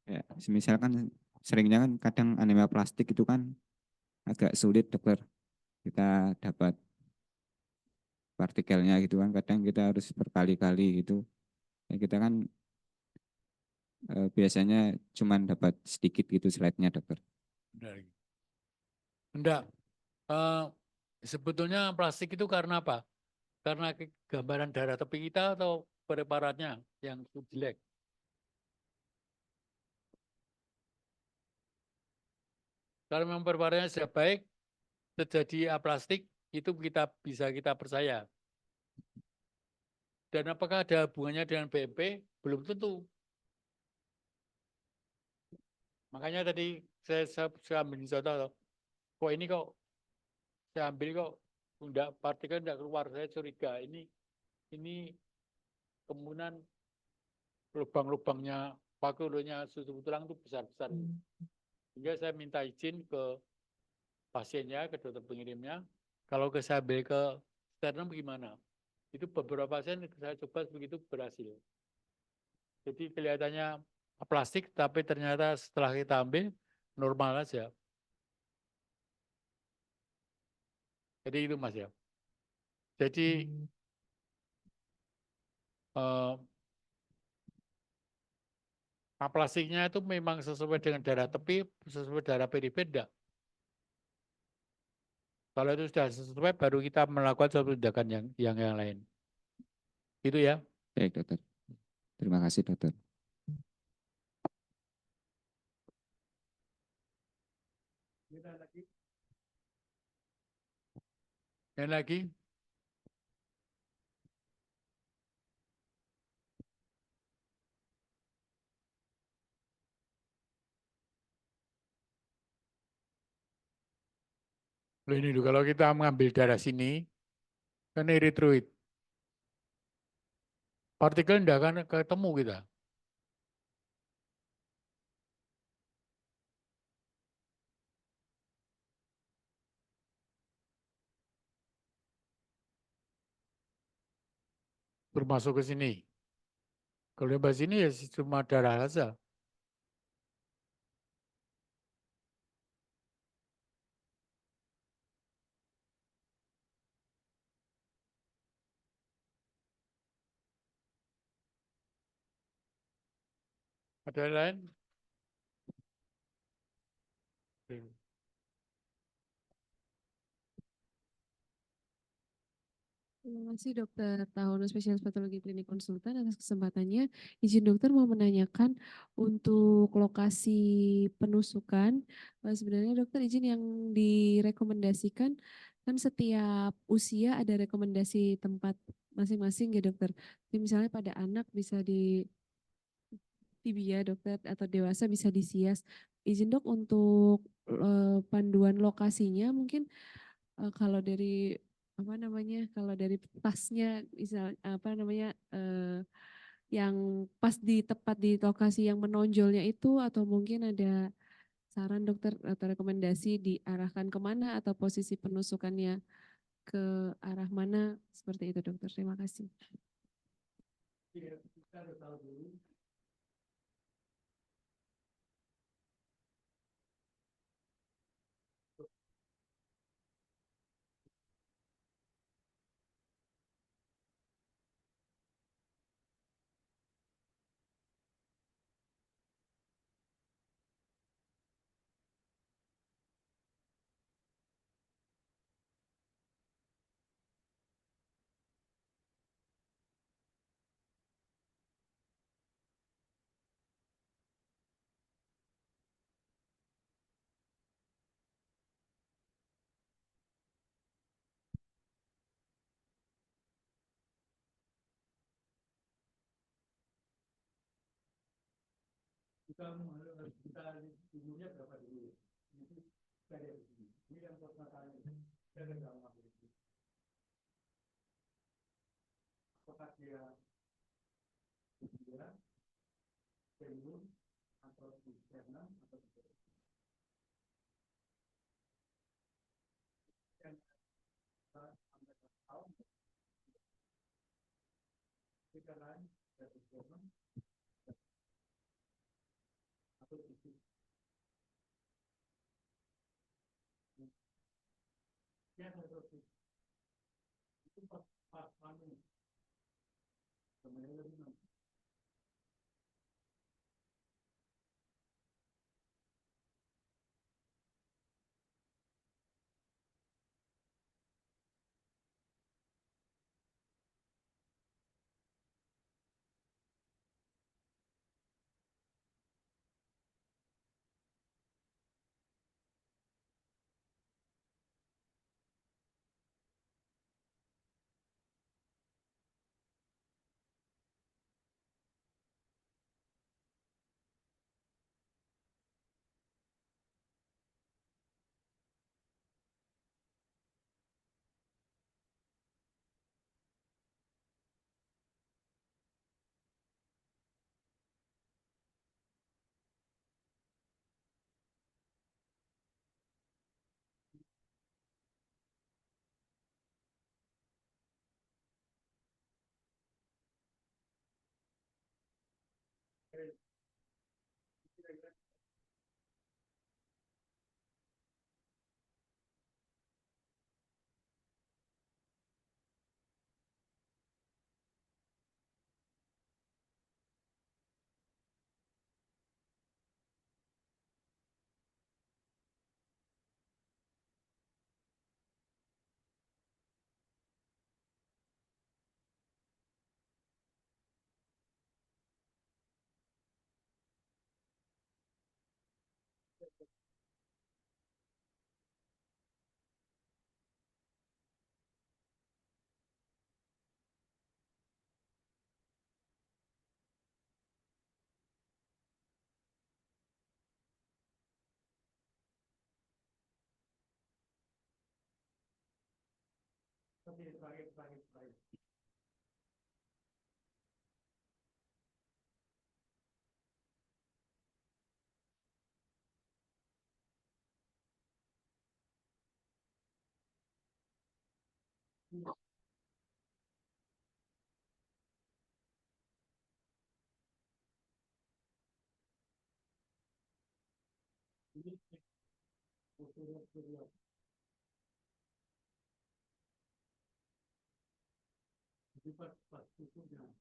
Ya, misalkan seringnya kan kadang anemia plastik itu kan agak sulit dokter kita dapat partikelnya gitu kan, kadang kita harus berkali-kali gitu. Ya, kita kan biasanya cuman dapat sedikit gitu slide-nya dokter. Enggak. Eh, sebetulnya plastik itu karena apa? Karena gambaran darah tepi kita atau preparatnya yang jelek. Kalau memang preparatnya sudah baik, terjadi aplastik, itu kita percaya. Dan apakah ada hubungannya dengan BMP? Belum tentu. Makanya tadi saya ambil contoh, kok ini kok saya ambil kok enggak partikel enggak keluar, saya curiga ini kemungkinan lubang-lubangnya pakulonya susu tulang itu besar-besar. Sehingga saya minta izin ke pasiennya, ke dokter pengirimnya, kalau saya ambil ke sternum gimana? Itu beberapa pasien saya coba begitu berhasil. Jadi kelihatannya plastik, tapi ternyata setelah kita ambil normal aja. Jadi itu Mas ya. Jadi eh, plastiknya itu memang sesuai dengan darah tepi, sesuai darah peripheral enggak. Kalau itu sudah sesuai, baru kita melakukan suatu tindakan yang lain. Itu ya. Baik dokter. Terima kasih dokter. Yang lagi? Loh ini loh, kalau kita mengambil darah sini, kan eritroid. Partikel tidak akan ketemu kita. Termasuk ke sini. Kalau di sini ya cuma darah saja. Ada yang lain? Terima kasih Dokter Tahono, spesialis patologi klinik konsultan atas kesempatannya. Izin dokter mau menanyakan untuk lokasi penusukan, sebenarnya dokter izin yang direkomendasikan kan setiap usia ada rekomendasi tempat masing-masing ya dokter. Jadi misalnya pada anak bisa di tibia dokter atau dewasa bisa di sias. Izin dok untuk panduan lokasinya mungkin kalau dari apa namanya kalau dari pasnya misal apa namanya yang pas di tepat di lokasi yang menonjolnya itu atau mungkin ada saran dokter atau rekomendasi diarahkan kemana atau posisi penusukannya ke arah mana seperti itu dokter. Terima kasih. kita umurnya berapa dulu? Itu saya lihat di sini. Ini yang permasalahan ini. Saya tidak mengambil itu. Apakah dia senior atau internal atau tidak? Yang kita tahu, kita lain dari Jerman atau itu. Ya, seperti itu pas mana? Sebenarnya lebih nanti. Tapi terakhir. Ini usul pas usulnya,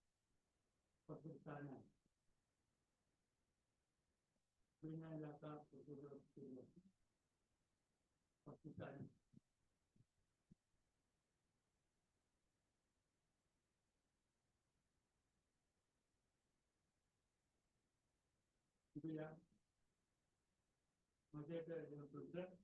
pas bertanya. Punya data usul pas bertanya. Itu ya. Masih ada yang bergerak.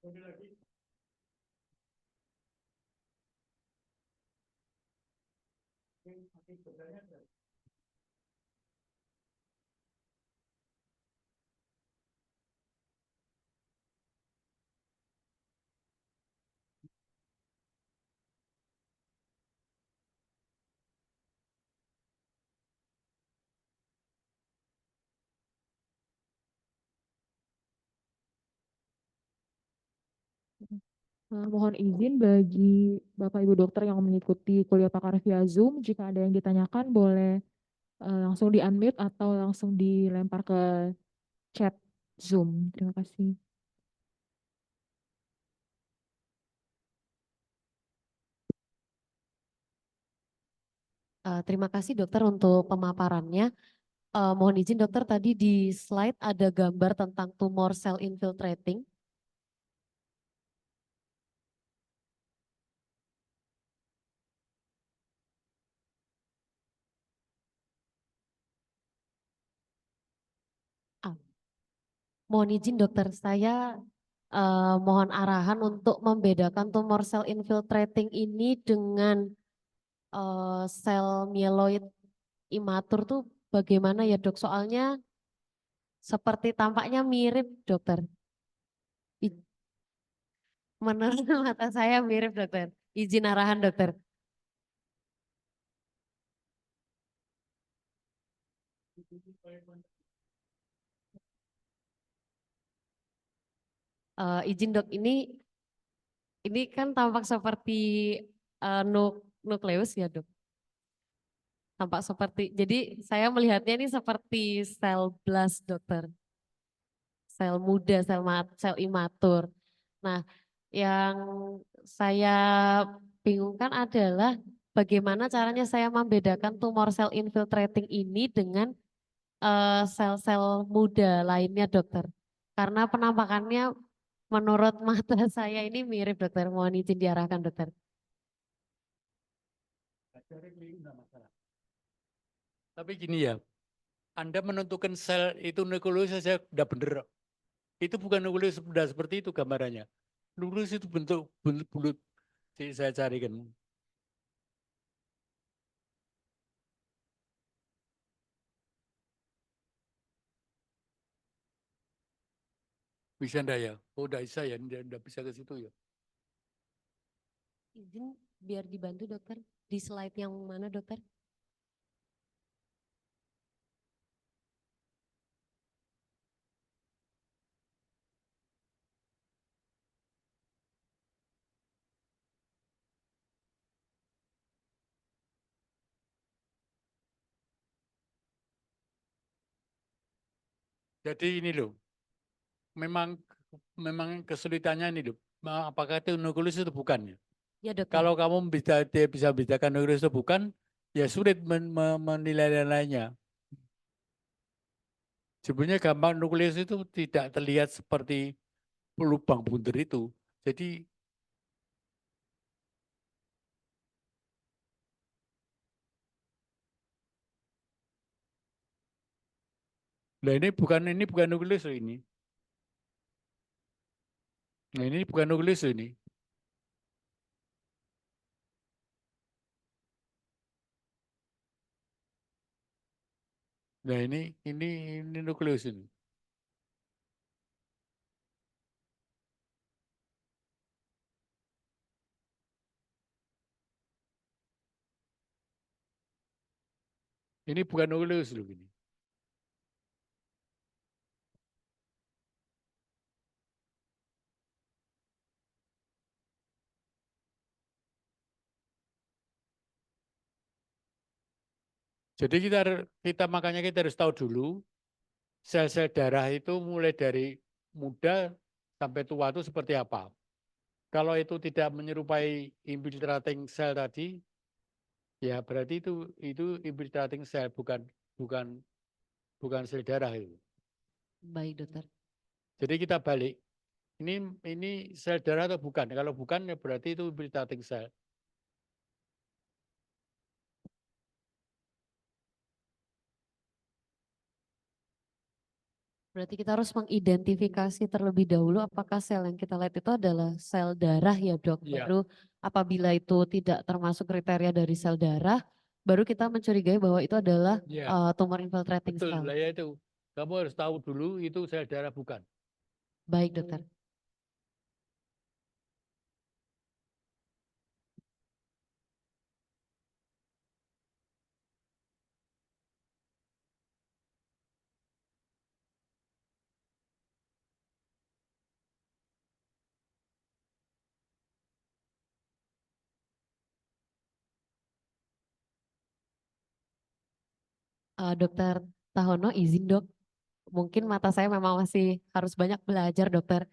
Ada lagi. Masih bertanya. Mohon izin bagi Bapak Ibu dokter yang mengikuti kuliah pakar via Zoom, jika ada yang ditanyakan boleh langsung di-unmute atau langsung dilempar ke chat Zoom. Terima kasih. Terima kasih dokter untuk pemaparannya. Mohon izin dokter, tadi di slide ada gambar tentang tumor cell infiltrating. Ah, mohon izin dokter, saya mohon arahan untuk membedakan tumor cell infiltrating ini dengan sel mieloid imatur tuh bagaimana ya dok? Soalnya seperti tampaknya mirip dokter. I- Menurut mata saya mirip dokter. Izin arahan dokter. Izin dok, ini kan tampak seperti nukleus ya dok. Tampak seperti, jadi saya melihatnya ini seperti sel blast dokter. Sel muda, sel imatur. Nah, yang saya bingungkan adalah bagaimana caranya saya membedakan tumor sel infiltrating ini dengan sel-sel muda lainnya dokter. Karena penampakannya menurut mata saya ini mirip dokter. Mohon izin diarahkan dokter. Tapi gini ya, Anda menentukan sel itu nukleus saja udah bener. Itu bukan nukleus udah seperti itu gambarannya. Nukleus itu bentuk bulut-bulut. Jadi saya carikan. Bisa enggak ya? Oh, enggak bisa ya, enggak bisa ke situ ya. Izin biar dibantu dokter. Di slide yang mana dokter? Jadi ini loh, memang memang kesulitannya ini loh. Apakah itu nukleus itu bukan ya? Ya dokter. Kalau kamu bisa bedakan nukleus itu bukan, ya sulit menilai yang lainnya. Sebenarnya gambar nukleus itu tidak terlihat seperti lubang bunder itu. Jadi nah ini bukan nukleus loh ini. Nah ini bukan nukleus loh ini. Nah ini nukleus ini. Ini bukan nukleus loh ini. Jadi kita makanya kita harus tahu dulu sel-sel darah itu mulai dari muda sampai tua itu seperti apa. Kalau itu tidak menyerupai infiltrating sel tadi, ya berarti itu infiltrating sel bukan bukan sel darah itu. Baik dokter. Jadi kita balik. Ini sel darah atau bukan? Kalau bukan ya berarti itu infiltrating sel. Berarti kita harus mengidentifikasi terlebih dahulu apakah sel yang kita lihat itu adalah sel darah ya dok. Iya. Baru apabila itu tidak termasuk kriteria dari sel darah, baru kita mencurigai bahwa itu adalah Iya. tumor infiltrating Betul, cell. lah ya itu. Kamu harus tahu dulu itu sel darah bukan. Baik dokter. Dokter Tahono izin dok. Mungkin mata saya memang masih harus banyak belajar, dokter.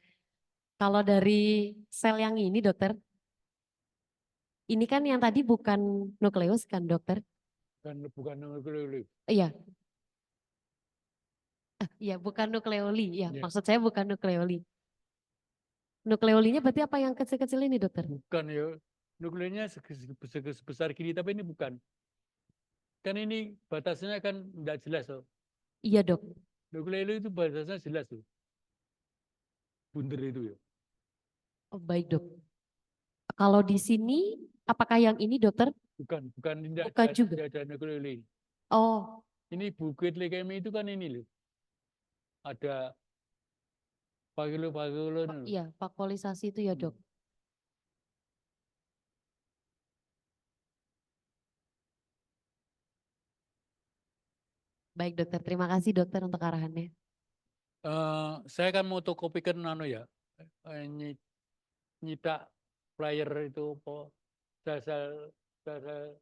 Kalau dari sel yang ini, dokter, ini kan yang tadi bukan nukleus kan, dokter? Bukan nukleoli. Iya, iya bukan nukleoli. Iya, Iya. maksud saya bukan nukleoli. Nukleolinya berarti apa yang kecil-kecil ini, dokter? Bukan ya. Nukleonya sebesar gini, tapi ini bukan. Kan ini batasnya kan tidak jelas loh. Iya, dok. Nukleoli itu batasnya jelas tuh. Bunder itu ya. Oh, baik, dok. Kalau di sini, apakah yang ini, dokter? Bukan Bukan juga. tidak ada nukleoli. Oh, Ini bukit leukemia itu kan ini loh. Ada pakilo iya, vakuolisasi itu ya, dok. Baik, dokter. Terima kasih, dokter, untuk arahannya. Saya kan mau fotokopikan ya, nyitak flyer itu apa dasar dasar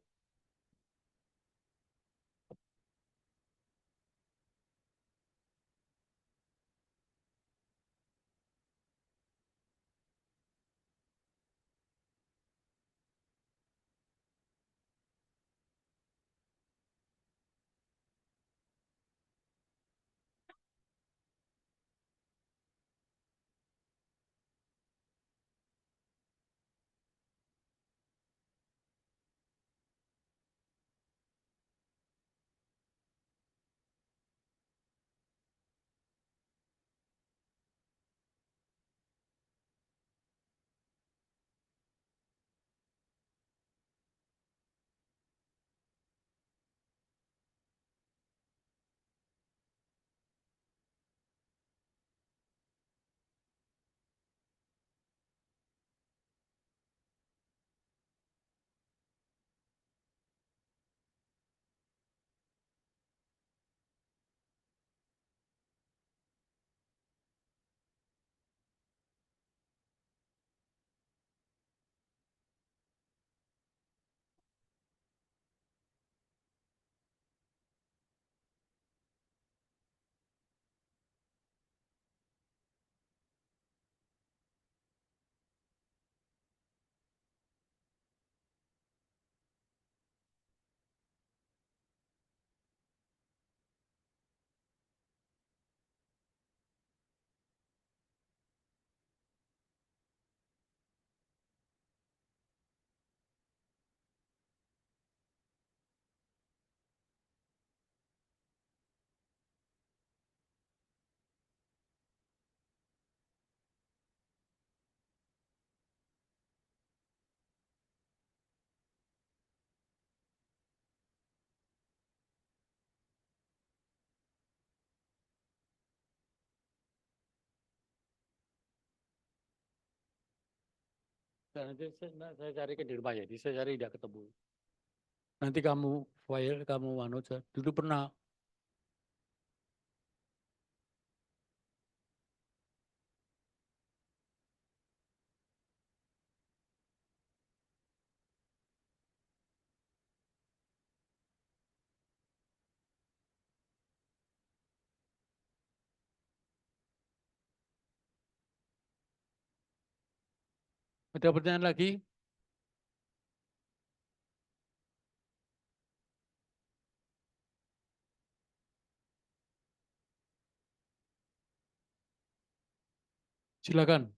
nanti saya carikan di rumah ya, saya cari tidak ketemu. Nanti kamu file kamu dulu pernah ada pertanyaan lagi? Silakan.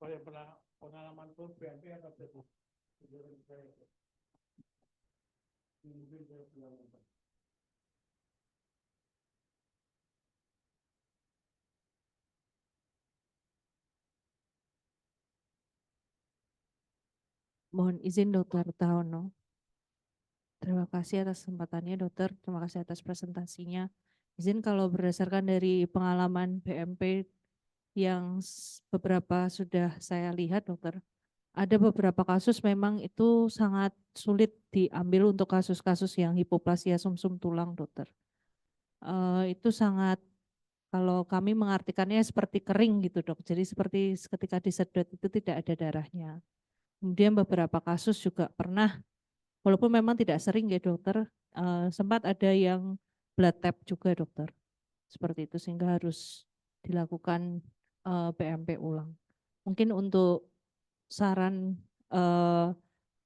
Oleh pengalaman pun BNP apa itu? Mungkin saya bilang apa? Mohon izin Dokter Tahono. Terima kasih atas kesempatannya dokter, terima kasih atas presentasinya. Izin kalau berdasarkan dari pengalaman BMP yang beberapa sudah saya lihat dokter, ada beberapa kasus memang itu sangat sulit diambil untuk kasus-kasus yang hipoplasia sumsum tulang dokter. Itu sangat, kalau kami mengartikannya seperti kering gitu dok, jadi seperti ketika disedot itu tidak ada darahnya. Kemudian beberapa kasus juga pernah, walaupun memang tidak sering ya dokter, sempat ada yang blood tap juga dokter. Seperti itu sehingga harus dilakukan BMP ulang. Mungkin untuk saran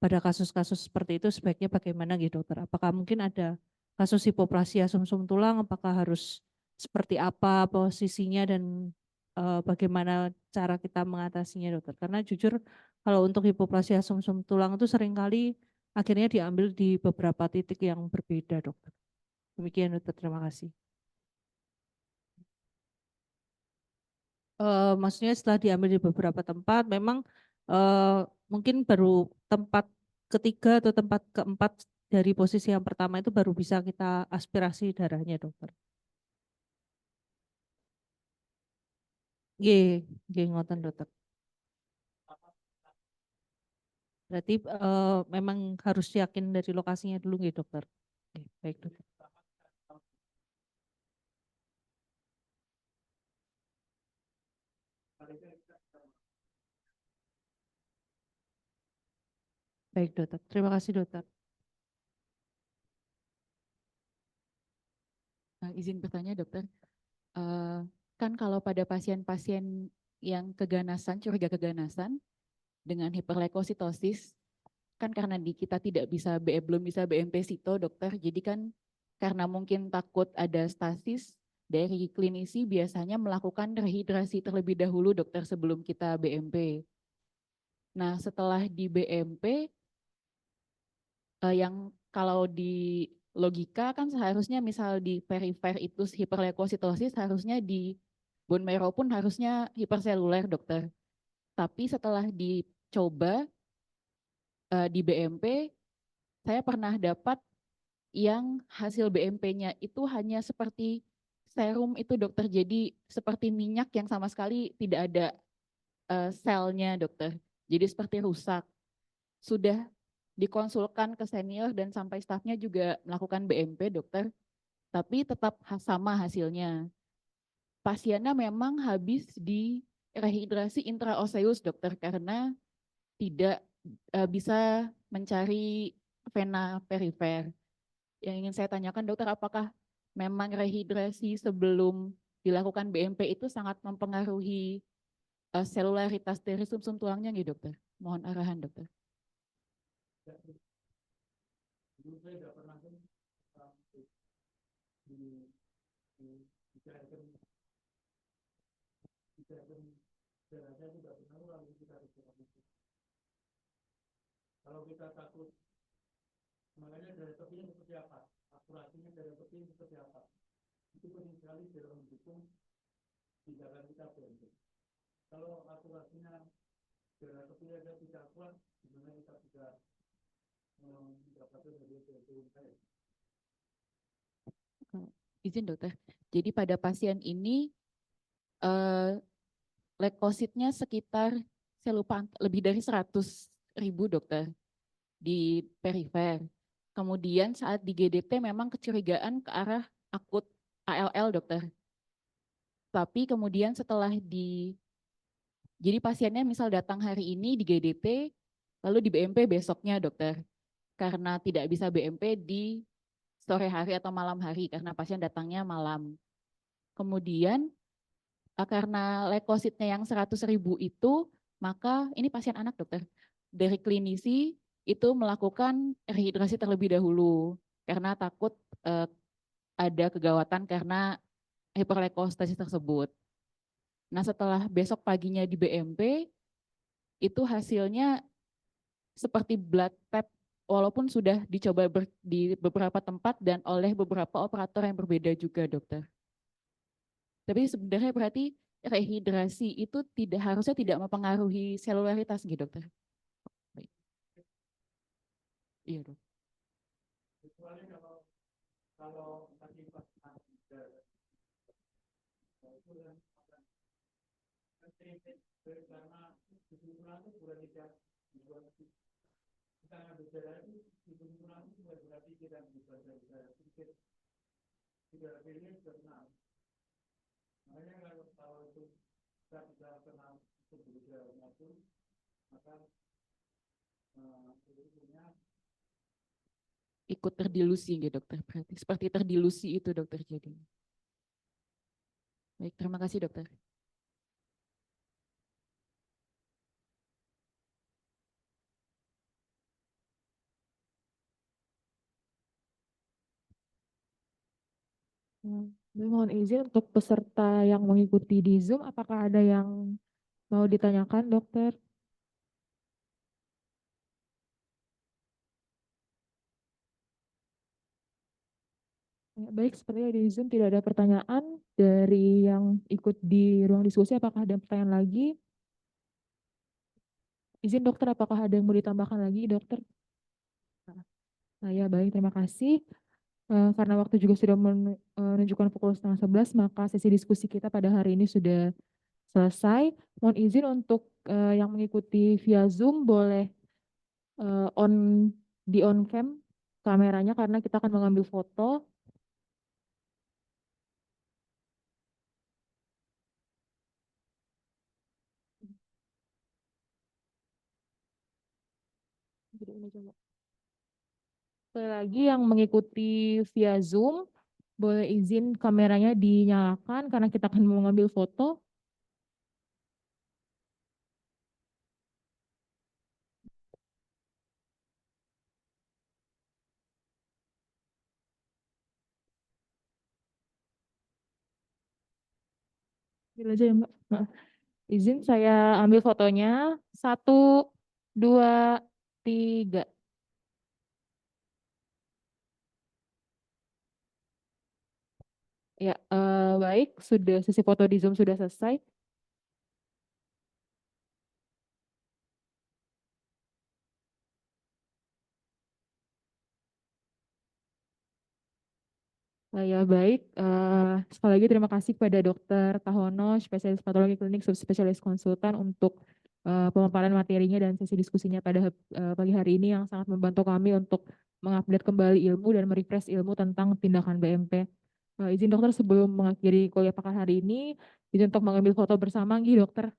pada kasus-kasus seperti itu sebaiknya bagaimana gitu dokter? Apakah mungkin ada kasus hipoplasia sumsum tulang, apakah harus seperti apa posisinya dan bagaimana cara kita mengatasinya dokter? Karena jujur kalau untuk hipoplasia sumsum tulang itu seringkali akhirnya diambil di beberapa titik yang berbeda dokter. Demikian dokter, terima kasih. Maksudnya setelah diambil di beberapa tempat, memang mungkin baru tempat ketiga atau tempat keempat dari posisi yang pertama itu baru bisa kita aspirasi darahnya dokter. Nggih, ngoten dokter. Berarti memang harus yakin dari lokasinya dulu nggih dokter. Oke, baik dokter. Baik dokter, terima kasih dokter. Izin bertanya dokter, kan kalau pada pasien-pasien yang keganasan, curiga keganasan dengan hiperleukositosis, kan karena di kita belum bisa BMP sito dokter, jadi kan karena mungkin takut ada stasis, dari klinisi biasanya melakukan rehidrasi terlebih dahulu dokter sebelum kita BMP. Nah setelah di BMP, yang kalau di logika kan seharusnya misal di perifer itu hiperleukositosis, harusnya di bone marrow pun harusnya hiperseluler dokter. Tapi setelah dicoba di BMP, saya pernah dapat yang hasil BMP-nya itu hanya seperti serum itu dokter, jadi seperti minyak yang sama sekali tidak ada selnya dokter, jadi seperti rusak. Sudah dikonsulkan ke senior dan sampai stafnya juga melakukan BMP dokter, tapi tetap sama hasilnya. Pasiennya memang habis di rehidrasi intraoseus dokter karena tidak bisa mencari vena perifer. Yang ingin saya tanyakan dokter, apakah memang rehidrasi sebelum dilakukan BMP itu sangat mempengaruhi selularitas dari sumsum tulangnya nih dokter? Mohon arahan dokter. Kalau kita takut, makanya dari tepinya seperti apa? Akurasinya dari tepinya seperti apa? Itu penting sekali dalam mendukung tindakan kita BMP. Kalau akurasinya dari tepinya tidak kuat, gimana kita bisa mendapatkan dari BMP yang baik? Izin dokter, jadi pada pasien ini leukositnya sekitar, saya lupa, lebih dari 100.000 dokter di perifer. Kemudian saat di GDT memang kecurigaan ke arah akut ALL dokter. Tapi kemudian setelah jadi pasiennya misal datang hari ini di GDT, lalu di BMP besoknya dokter. Karena tidak bisa BMP di sore hari atau malam hari karena pasien datangnya malam. Kemudian karena leukositnya yang 100.000 itu, maka ini pasien anak dokter. Dari klinisi itu melakukan rehidrasi terlebih dahulu karena takut ada kegawatan karena hiperleukositosis tersebut. Nah setelah besok paginya di BMP, itu hasilnya seperti blood tap walaupun sudah dicoba di beberapa tempat dan oleh beberapa operator yang berbeda juga, dokter. Tapi sebenarnya berarti rehidrasi itu harusnya tidak mempengaruhi selularitas gitu, dokter. Baik. Iya, dok. Kecuali kalau tadi pas karena kesimpulan itu sudah tidak kita ngambil darah itu kesimpulan itu bukan berarti kita bisa sedikit tidak pilih kenal. Makanya kalau itu kita tidak kenal itu berbeda itu maka itu punya Ikut terdilusi gitu, dokter. Berarti seperti terdilusi itu, dokter, jadi. Baik, terima kasih, dokter. Mohon izin untuk peserta yang mengikuti di Zoom, apakah ada yang mau ditanyakan, dokter? Ya, baik, sepertinya di Zoom tidak ada pertanyaan dari yang ikut di ruang diskusi. Apakah ada pertanyaan lagi? Izin dokter, apakah ada yang mau ditambahkan lagi, dokter? Nah, ya baik, terima kasih. Karena waktu juga sudah menunjukkan pukul 10:30, maka sesi diskusi kita pada hari ini sudah selesai. Mohon izin untuk yang mengikuti via Zoom boleh on di on cam kameranya karena kita akan mengambil foto. Sekali lagi yang mengikuti via Zoom boleh izin kameranya dinyalakan karena kita akan mengambil foto. Ambil aja ya, Mbak. Nah, izin saya ambil fotonya. 1, 2, 3. Ya, baik. Sudah sesi foto di Zoom sudah selesai. Ya baik, sekali lagi terima kasih kepada Dokter Tahono, spesialis patologi klinik subspesialis konsultan untuk pemaparan materinya dan sesi diskusinya pada pagi hari ini yang sangat membantu kami untuk mengupdate kembali ilmu dan merefresh ilmu tentang tindakan BMP. Izin dokter sebelum mengakhiri kuliah pakar hari ini, izin untuk mengambil foto bersama, Nggih, dokter.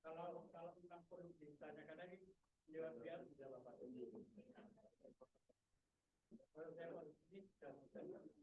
Kalau tentang perlu ditanyakan lagi, biar bisa Bapak. Kalau saya ini